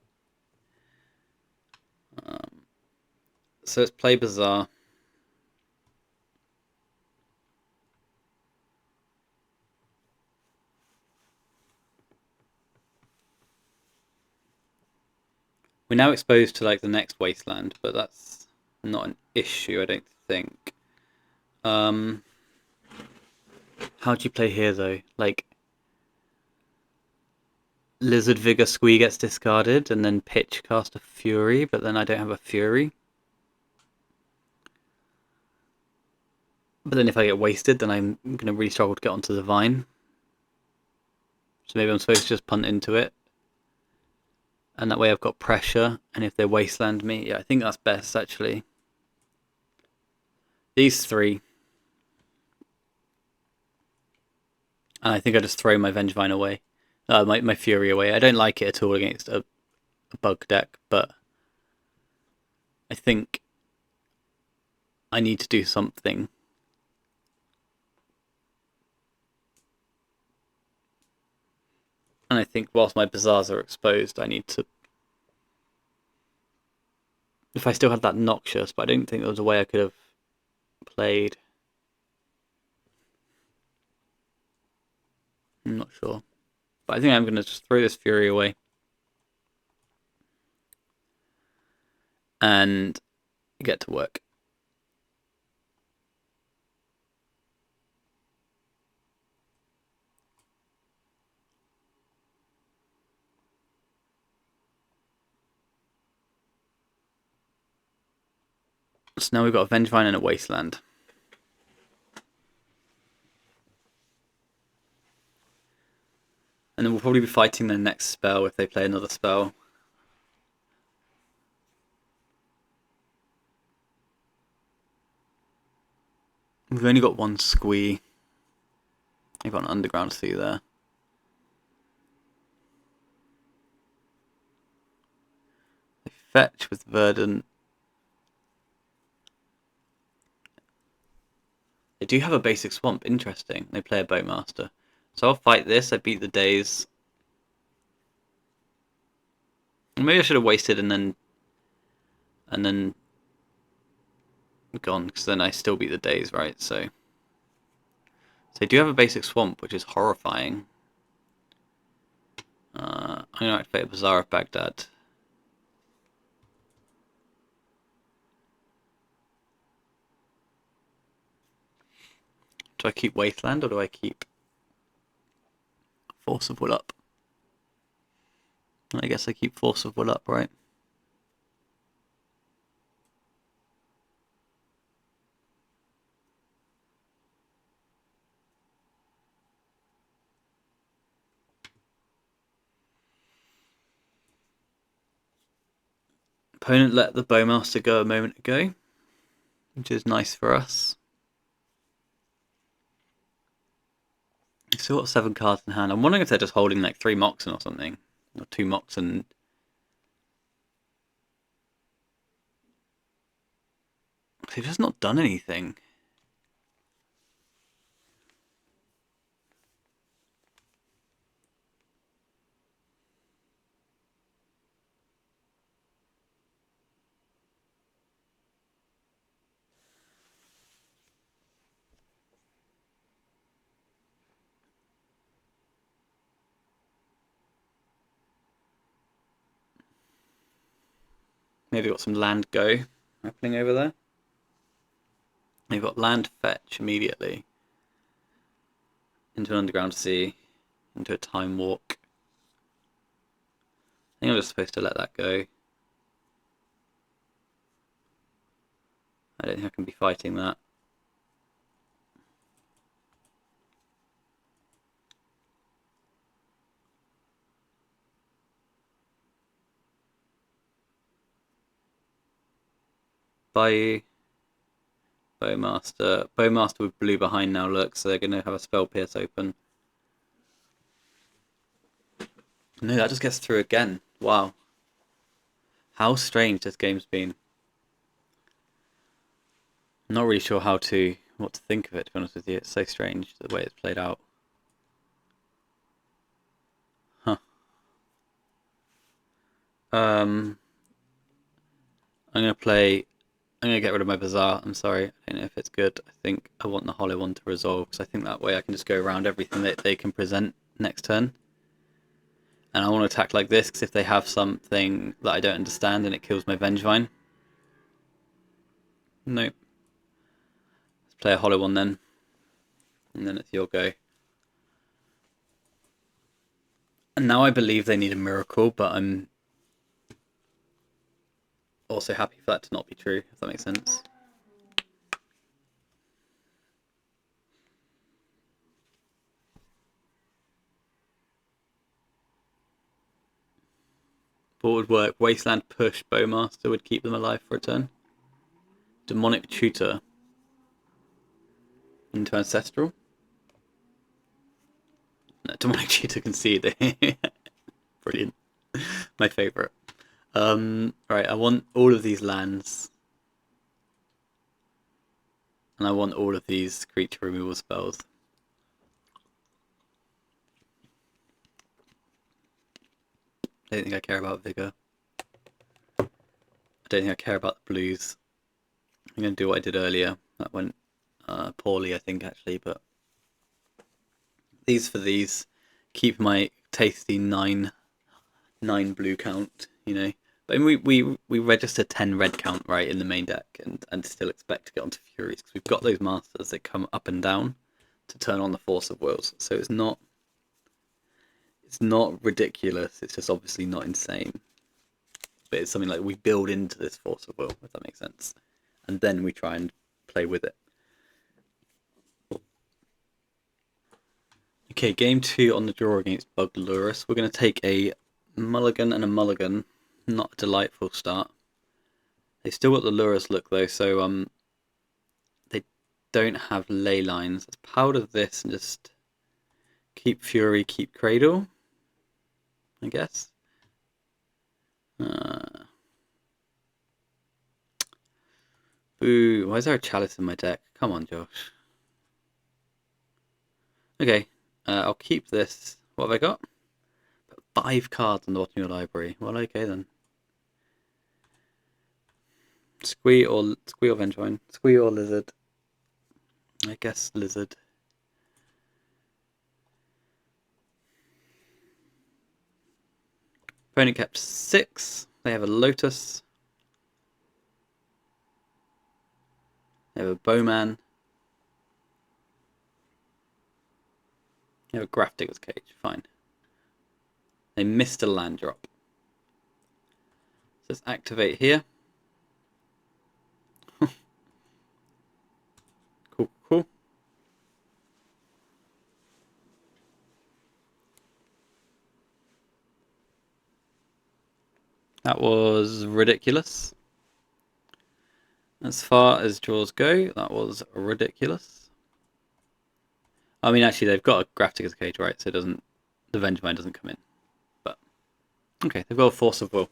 So let's play Bazaar. We're now exposed to like the next Wasteland, but that's not an issue, I don't think. How do you play here though? Like Lizard Vigor Squee gets discarded and then pitch cast a Fury, but then I don't have a Fury. But then if I get wasted, then I'm going to really struggle to get onto the Vine. So maybe I'm supposed to just punt into it. And that way I've got pressure, and if they Wasteland me, yeah, I think that's best actually. These three. And I think I just throw my Vengevine away. My Fury away. I don't like it at all against a bug deck, but I think I need to do something. And I think whilst my Bazaars are exposed, I need to... If I still had that Noxious, but I don't think there was a way I could have played. I'm not sure. But I think I'm going to just throw this Fury away. And get to work. So now we've got a Vengevine and a Wasteland. And then we'll probably be fighting their next spell if they play another spell. We've only got one Squee. They've got an Underground Sea there. They fetch with Verdant. They do have a basic swamp, interesting. They play a Boatmaster. So I'll fight this, I beat the days. Maybe I should have wasted and then gone, because then I still beat the days, right? So they do have a basic swamp, which is horrifying. I'm going to activate a Bazaar of Baghdad. Do I keep Wasteland or do I keep Force of Will up? I guess I keep Force of Will up, right? Opponent let the Bowmaster go a moment ago, which is nice for us. We've still got 7 cards in hand. I'm wondering if they're just holding like 3 Moxen or something. Or 2 Moxen. They've just not done anything. Maybe got some land go happening over there. They've got land fetch immediately into an underground sea, into a time walk. I think I'm just supposed to let that go. I don't think I can be fighting that. Bye. Bowmaster. Bowmaster with blue behind now, look, so they're going to have a spell pierce open. No, that just gets through again. Wow. How strange this game's been. I'm not really sure what to think of it, to be honest with you. It's so strange the way it's played out. Huh. I'm going to get rid of my Bazaar. I'm sorry. I don't know if it's good. I think I want the Hollow one to resolve, because I think that way I can just go around everything that they can present next turn. And I want to attack like this, because if they have something that I don't understand, then it kills my Vengevine. Nope. Let's play a Hollow one then. And then it's your go. And now I believe they need a miracle, but I'm also happy for that to not be true, if that makes sense. What would work? Wasteland push Bowmaster would keep them alive for a turn. Demonic Tutor into Ancestral. No, Demonic Tutor concede. Brilliant. My favourite. Right, I want all of these lands. And I want all of these creature removal spells. I don't think I care about Vigor. I don't think I care about the blues. I'm going to do what I did earlier. That went poorly, I think, actually, but these for these. Keep my tasty 9 blue count, you know. But we register 10 red count, right, in the main deck, and still expect to get onto Furies, because we've got those masters that come up and down to turn on the Force of Wills. So it's not ridiculous, it's just obviously not insane. But it's something like we build into this Force of Will, if that makes sense. And then we try and play with it. Okay, game 2 on the draw against Bug Lurrus. We're going to take a mulligan and a mulligan. Not a delightful start. They've still got the Lurrus look though, so they don't have ley lines. Let's powder this and just keep Fury, keep Cradle, I guess. Boo, why is there a Chalice in my deck? Come on, Josh. Okay, I'll keep this. What have I got? 5 cards on the bottom of your library. Well, okay then. Squee or Vengevine. Squee or Lizard. I guess Lizard. Opponent kept 6. They have a Lotus. They have a Bowman. They have a Graph Digger's Cage. Fine. They missed a land drop. So let's activate here. Cool. That was ridiculous. As far as draws go, that was ridiculous. I mean, actually, they've got a Graph Digger's Cage, right? So the Vengevine doesn't come in. But okay, they've got a Force of Will,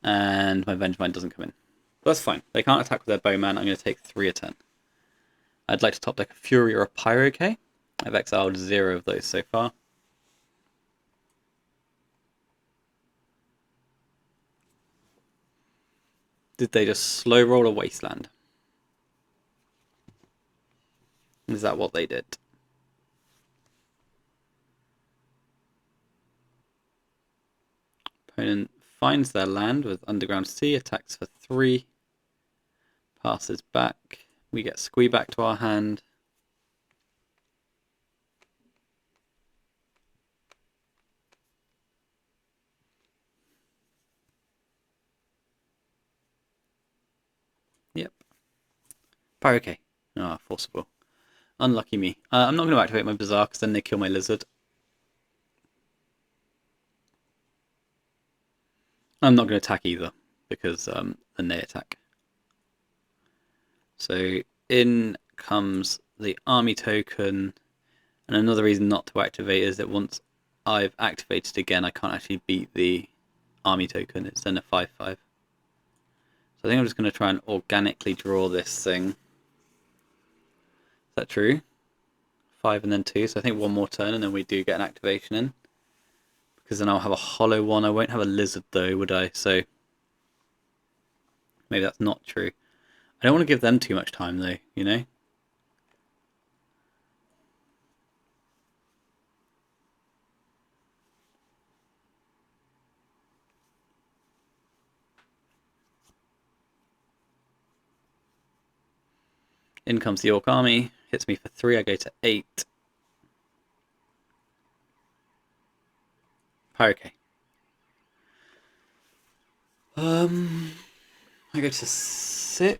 and my Vengevine doesn't come in. But that's fine. They can't attack with their Bowman. I'm going to take 3 a turn. I'd like to top deck a Fury or a Pyroke. I've exiled 0 of those so far. Did they just slow roll a Wasteland? Is that what they did? Opponent finds their land with Underground Sea, attacks for 3, passes back. We get Squee back to our hand. Yep. Pyroke. Ah, forcible. Unlucky me. I'm not going to activate my Bazaar because then they kill my lizard. I'm not going to attack either because then they attack. So in comes the army token, and another reason not to activate is that once I've activated again, I can't actually beat the army token. It's then a 5/5. So I think I'm just going to try and organically draw this thing. Is that true? 5 and then 2, so I think one more turn and then we do get an activation in. Because then I'll have a hollow one. I won't have a lizard though, would I? So maybe that's not true. I don't want to give them too much time though, you know? In comes the Orc army, hits me for 3, I go to 8. Pyroke. I go to 6.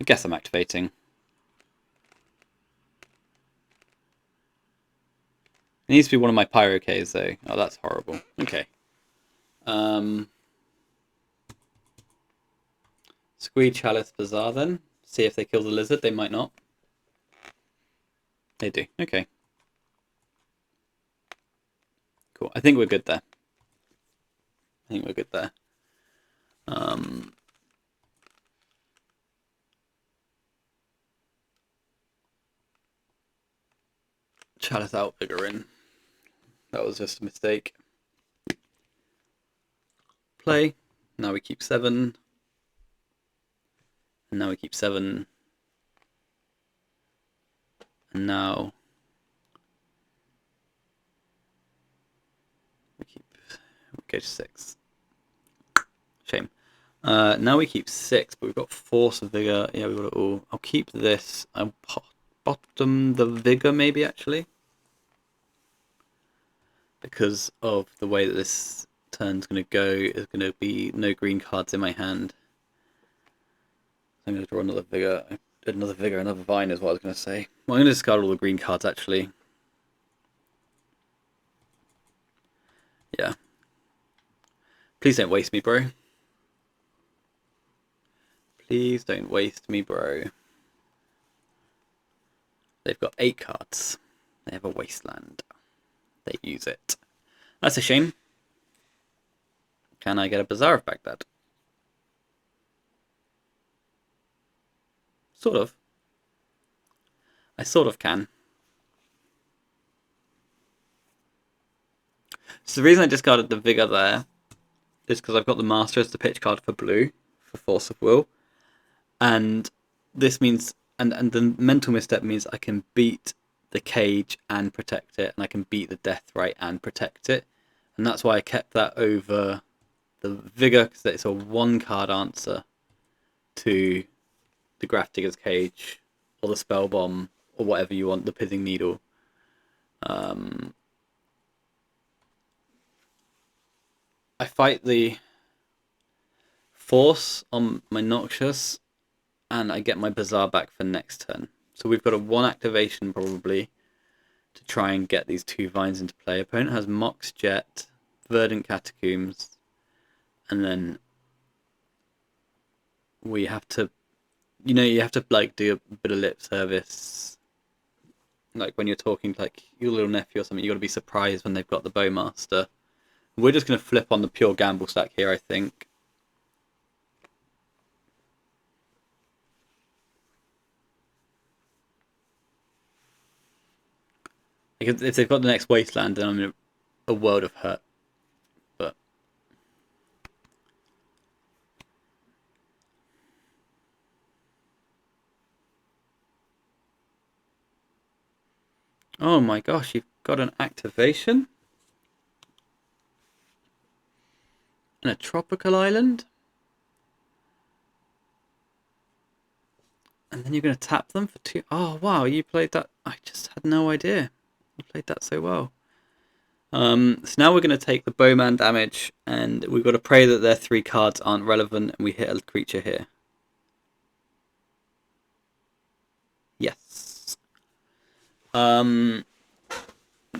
I guess I'm activating. It needs to be one of my Pyrokes though. Oh, that's horrible. Okay. Squee, Chalice, Bazaar then. See if they kill the lizard. They might not. They do. Okay. Cool. I think we're good there. Chalice out, Vigor in. That was just a mistake. Play. Now we keep 7. And now we keep 7. And now we go to 6. Shame. Now we keep 6, but we've got Force of Vigor. Yeah, we've got it all. I'll keep this. I'll bottom the Vigor maybe actually. Because of the way that this turn's going to go, there's going to be no green cards in my hand. I'm going to draw another Vigor. Another Vine is what I was going to say. Well, I'm going to discard all the green cards actually. Yeah. Please don't waste me, bro. Please don't waste me, bro. They've got 8 cards. They have a Wasteland. They use it. That's a shame. Can I get a Bazaar of Baghdad? Sort of. I sort of can. So the reason I discarded the Vigor there is because I've got the Master as the pitch card for blue, for Force of Will. And this means, and the mental misstep means I can beat the cage and protect it, and I can beat the death right and protect it. And that's why I kept that over the Vigor, because it's a 1-card answer to the Grafdigger's Cage, or the Spell Bomb, or whatever you want, the Pithing Needle. I fight the Force on my Noxious, and I get my Bazaar back for next turn. So we've got a 1 activation probably to try and get these 2 vines into play. Opponent has Mox Jet, Verdant Catacombs, and then we have to, you have to like do a bit of lip service. Like when you're talking to like your little nephew or something, you got to be surprised when they've got the Bowmaster. We're just going to flip on the pure gamble stack here, I think. Because if they've got the next Wasteland, then I'm in a world of hurt. But oh my gosh, you've got an activation? And a tropical island. And then you're going to tap them for 2. Oh, wow, you played that. I just had no idea. You played that so well. So now we're going to take the bowman damage, and we've got to pray that their 3 cards aren't relevant, and we hit a creature here. Yes.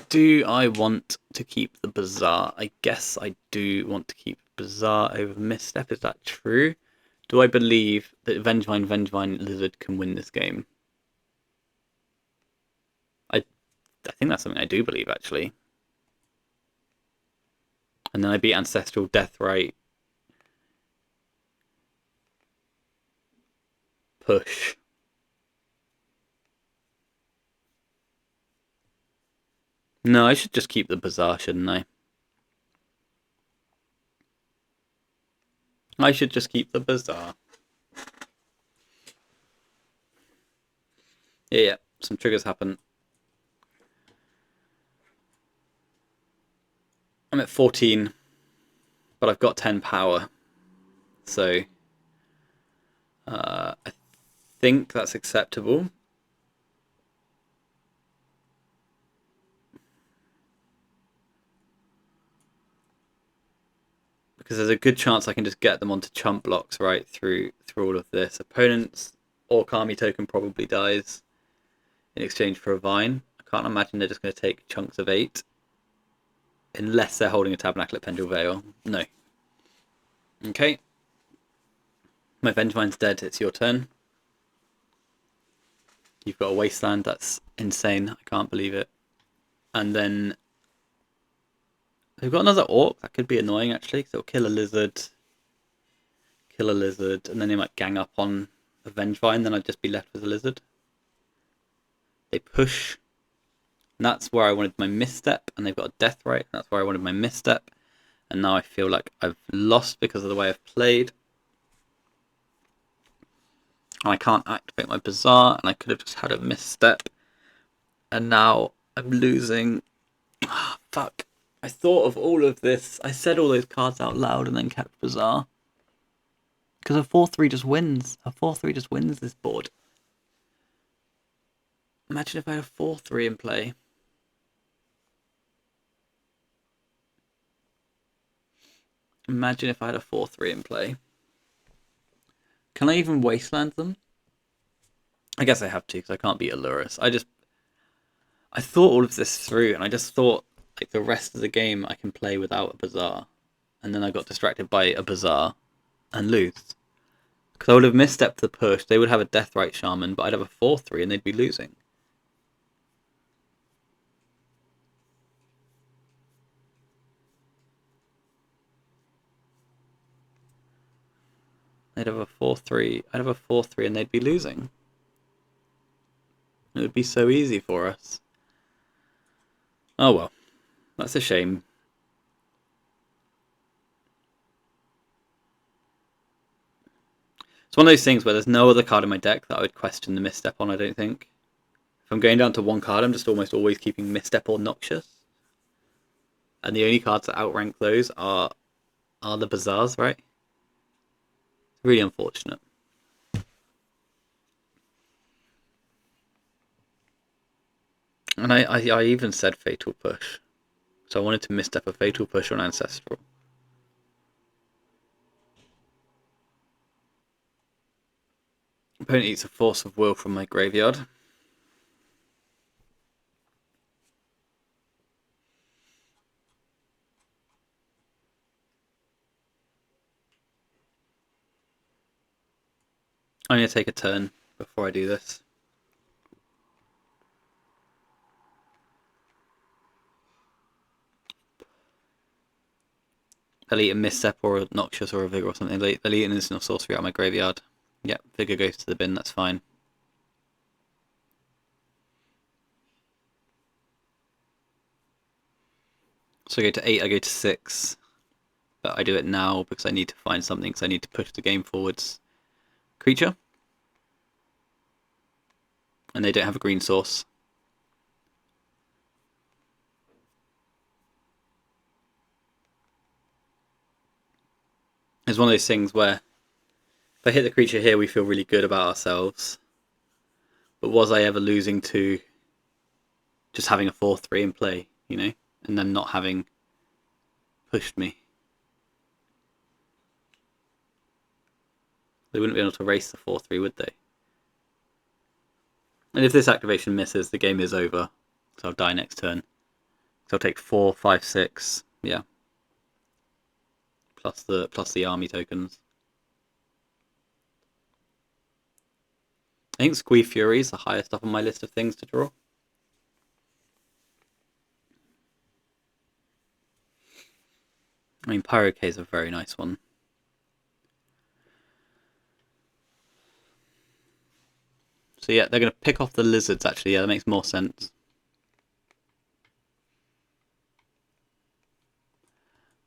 Do I want to keep the Bazaar? I guess I do want to keep Bazaar over Misstep. Is that true? Do I believe that Vengevine Lizard can win this game? I think that's something I do believe, actually. And then I beat Ancestral Deathrite. Push. No, I should just keep the Bazaar, shouldn't I? I should just keep the Bazaar. Yeah, some triggers happen. I'm at 14, but I've got 10 power. So I think that's acceptable. Because there's a good chance I can just get them onto chump blocks right through all of this. Opponent's Origami token probably dies in exchange for a Vine. I can't imagine they're just going to take chunks of 8. Unless they're holding a Tabernacle at Pendle Vale. No. Okay. My Vengevine's dead. It's your turn. You've got a Wasteland. That's insane. I can't believe it. And then they've got another Orc. That could be annoying, actually. Because it'll kill a Lizard. Kill a Lizard. And then they might gang up on a Vengevine. Then I'd just be left with a Lizard. They push. And that's where I wanted my Misstep. And they've got a Deathrite. And that's where I wanted my Misstep. And now I feel like I've lost because of the way I've played. I can't activate my Bazaar, and I could have just had a Misstep. And now I'm losing. Oh, fuck. I thought of all of this. I said all those cards out loud and then kept Bazaar. Because a 4-3 just wins. A 4-3 just wins this board. Imagine if I had a 4-3 in play. Imagine if I had a 4-3 in play. Can I even Wasteland them? I guess I have to, because I can't beat a Lurrus. I thought all of this through, and I just thought, like, the rest of the game I can play without a Bazaar. And then I got distracted by a Bazaar and lose. Because I would have misstepped the push, they would have a Deathrite Shaman, but I'd have a 4-3 and they'd be losing. They'd have a 4-3, I'd have a 4-3 and they'd be losing. It would be so easy for us. Oh well, that's a shame. It's one of those things where there's no other card in my deck that I would question the Misstep on, I don't think. If I'm going down to one card, I'm just almost always keeping Misstep or Noxious. And the only cards that outrank those are the Bazaars, right? It's really unfortunate. And I even said Fatal Push. So I wanted to Misstep a Fatal Push on Ancestral. Opponent eats a Force of Will from my graveyard. I'm going to take a turn before I do this. They'll eat a Misstep or a Noxious or a Vigor or something. They'll eat an instant sorcery out of my graveyard. Yep, Vigor goes to the bin, that's fine. So I go to 8, I go to 6. But I do it now because I need to find something, because I need to push the game forwards. Creature. And they don't have a green source. It's one of those things where if I hit the creature here, we feel really good about ourselves. But was I ever losing to just having a 4-3 in play, you know, and then not having pushed me? They wouldn't be able to race the 4-3, would they? And if this activation misses, the game is over. So I'll die next turn. So I'll take 4, 5, 6. Yeah. Plus the army tokens. I think Squee Fury is the highest up on my list of things to draw. I mean, Pyro-K is a very nice one. So yeah, they're going to pick off the lizards, actually. Yeah, that makes more sense.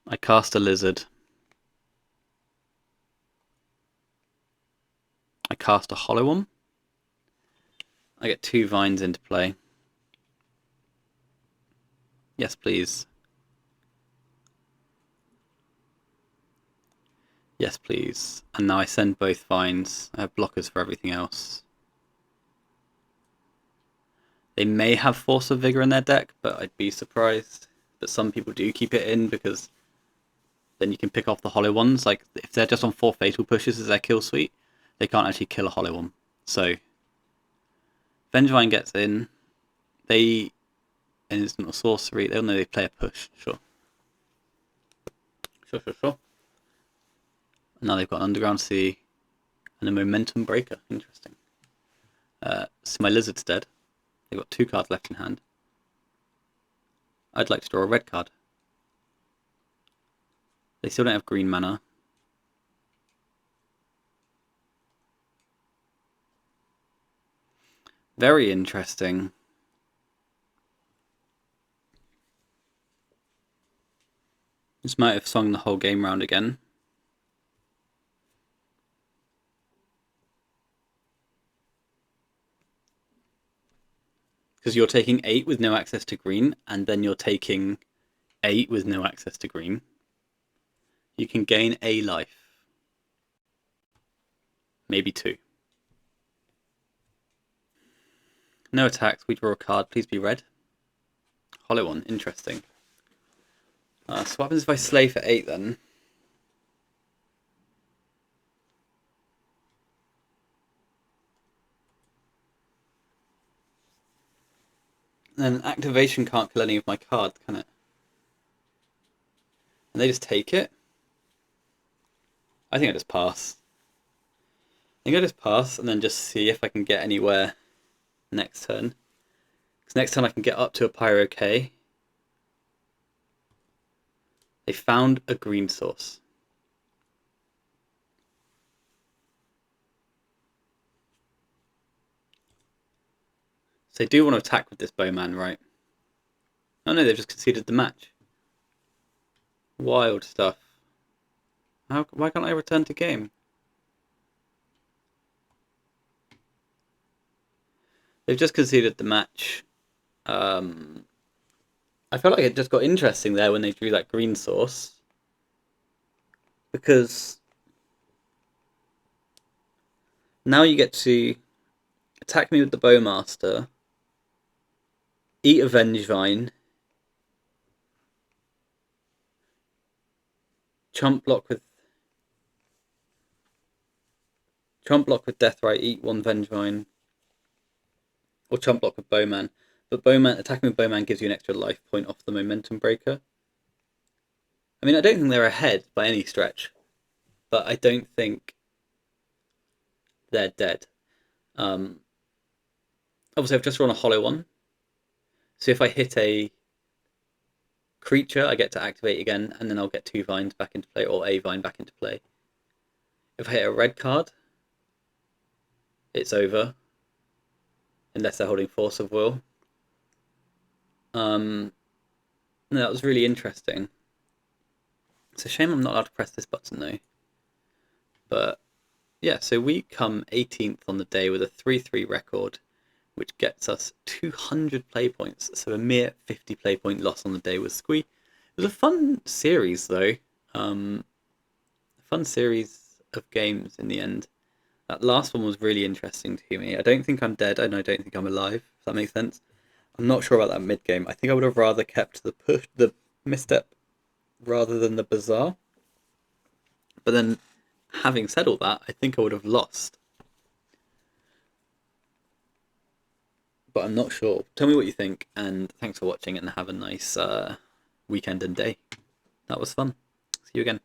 I cast a lizard. I cast a hollow one. I get 2 vines into play. Yes, please. Yes, please. And now I send both vines. I have blockers for everything else. They may have Force of Vigor in their deck, but I'd be surprised. But some people do keep it in because then you can pick off the hollow ones. Like, if they're just on 4 fatal pushes as their kill suite, they can't actually kill a hollow one. So, Vengevine gets in. They, and it's not a sorcery, they'll know they play a push, sure. Sure. And now they've got an Underground Sea and a Momentum Breaker. Interesting. So my Lizard's dead. They've got 2 cards left in hand. I'd like to draw a red card. They still don't have green mana. Very interesting. This might have swung the whole game round again. Because you're taking 8 with no access to green, and then you're taking 8 with no access to green. You can gain a life. Maybe 2. No attacks, we draw a card, please be red. Hollow one, interesting. So what happens if I slay for 8 then? Then activation can't kill any of my cards, can it? And they just take it? I think I just pass. I think I just pass and then just see if I can get anywhere next turn. Because next turn I can get up to a Pyro-K. They found a green source. So they do want to attack with this bowman, right? Oh no, they've just conceded the match. Wild stuff. Why can't I return to game? They've just conceded the match. I felt like it just got interesting there when they drew that green source. Because now you get to attack me with the Bowmaster, eat a Vengevine, chump block with Deathrite, eat 1 Vengevine, or chump block with Bowman. But attacking with Bowman gives you an extra life point off the Momentum Breaker. I mean, I don't think they're ahead by any stretch, but I don't think they're dead. Obviously, I've just drawn a hollow one, so if I hit a creature, I get to activate again, and then I'll get 2 vines back into play, or a vine back into play. If I hit a red card, it's over, unless they're holding Force of Will. That was really interesting. It's a shame I'm not allowed to press this button though. But yeah, so we come 18th on the day with a 3-3 record, which gets us 200 play points. So a mere 50 play point loss on the day with Squee. It was a fun series though. fun series of games in the end. That last one was really interesting to me. I don't think I'm dead, and I don't think I'm alive. If that makes sense. I'm not sure about that mid game. I think I would have rather kept the misstep, rather than the bizarre. But then, having said all that, I think I would have lost. But I'm not sure. Tell me what you think, and thanks for watching, and have a nice weekend and day. That was fun. See you again.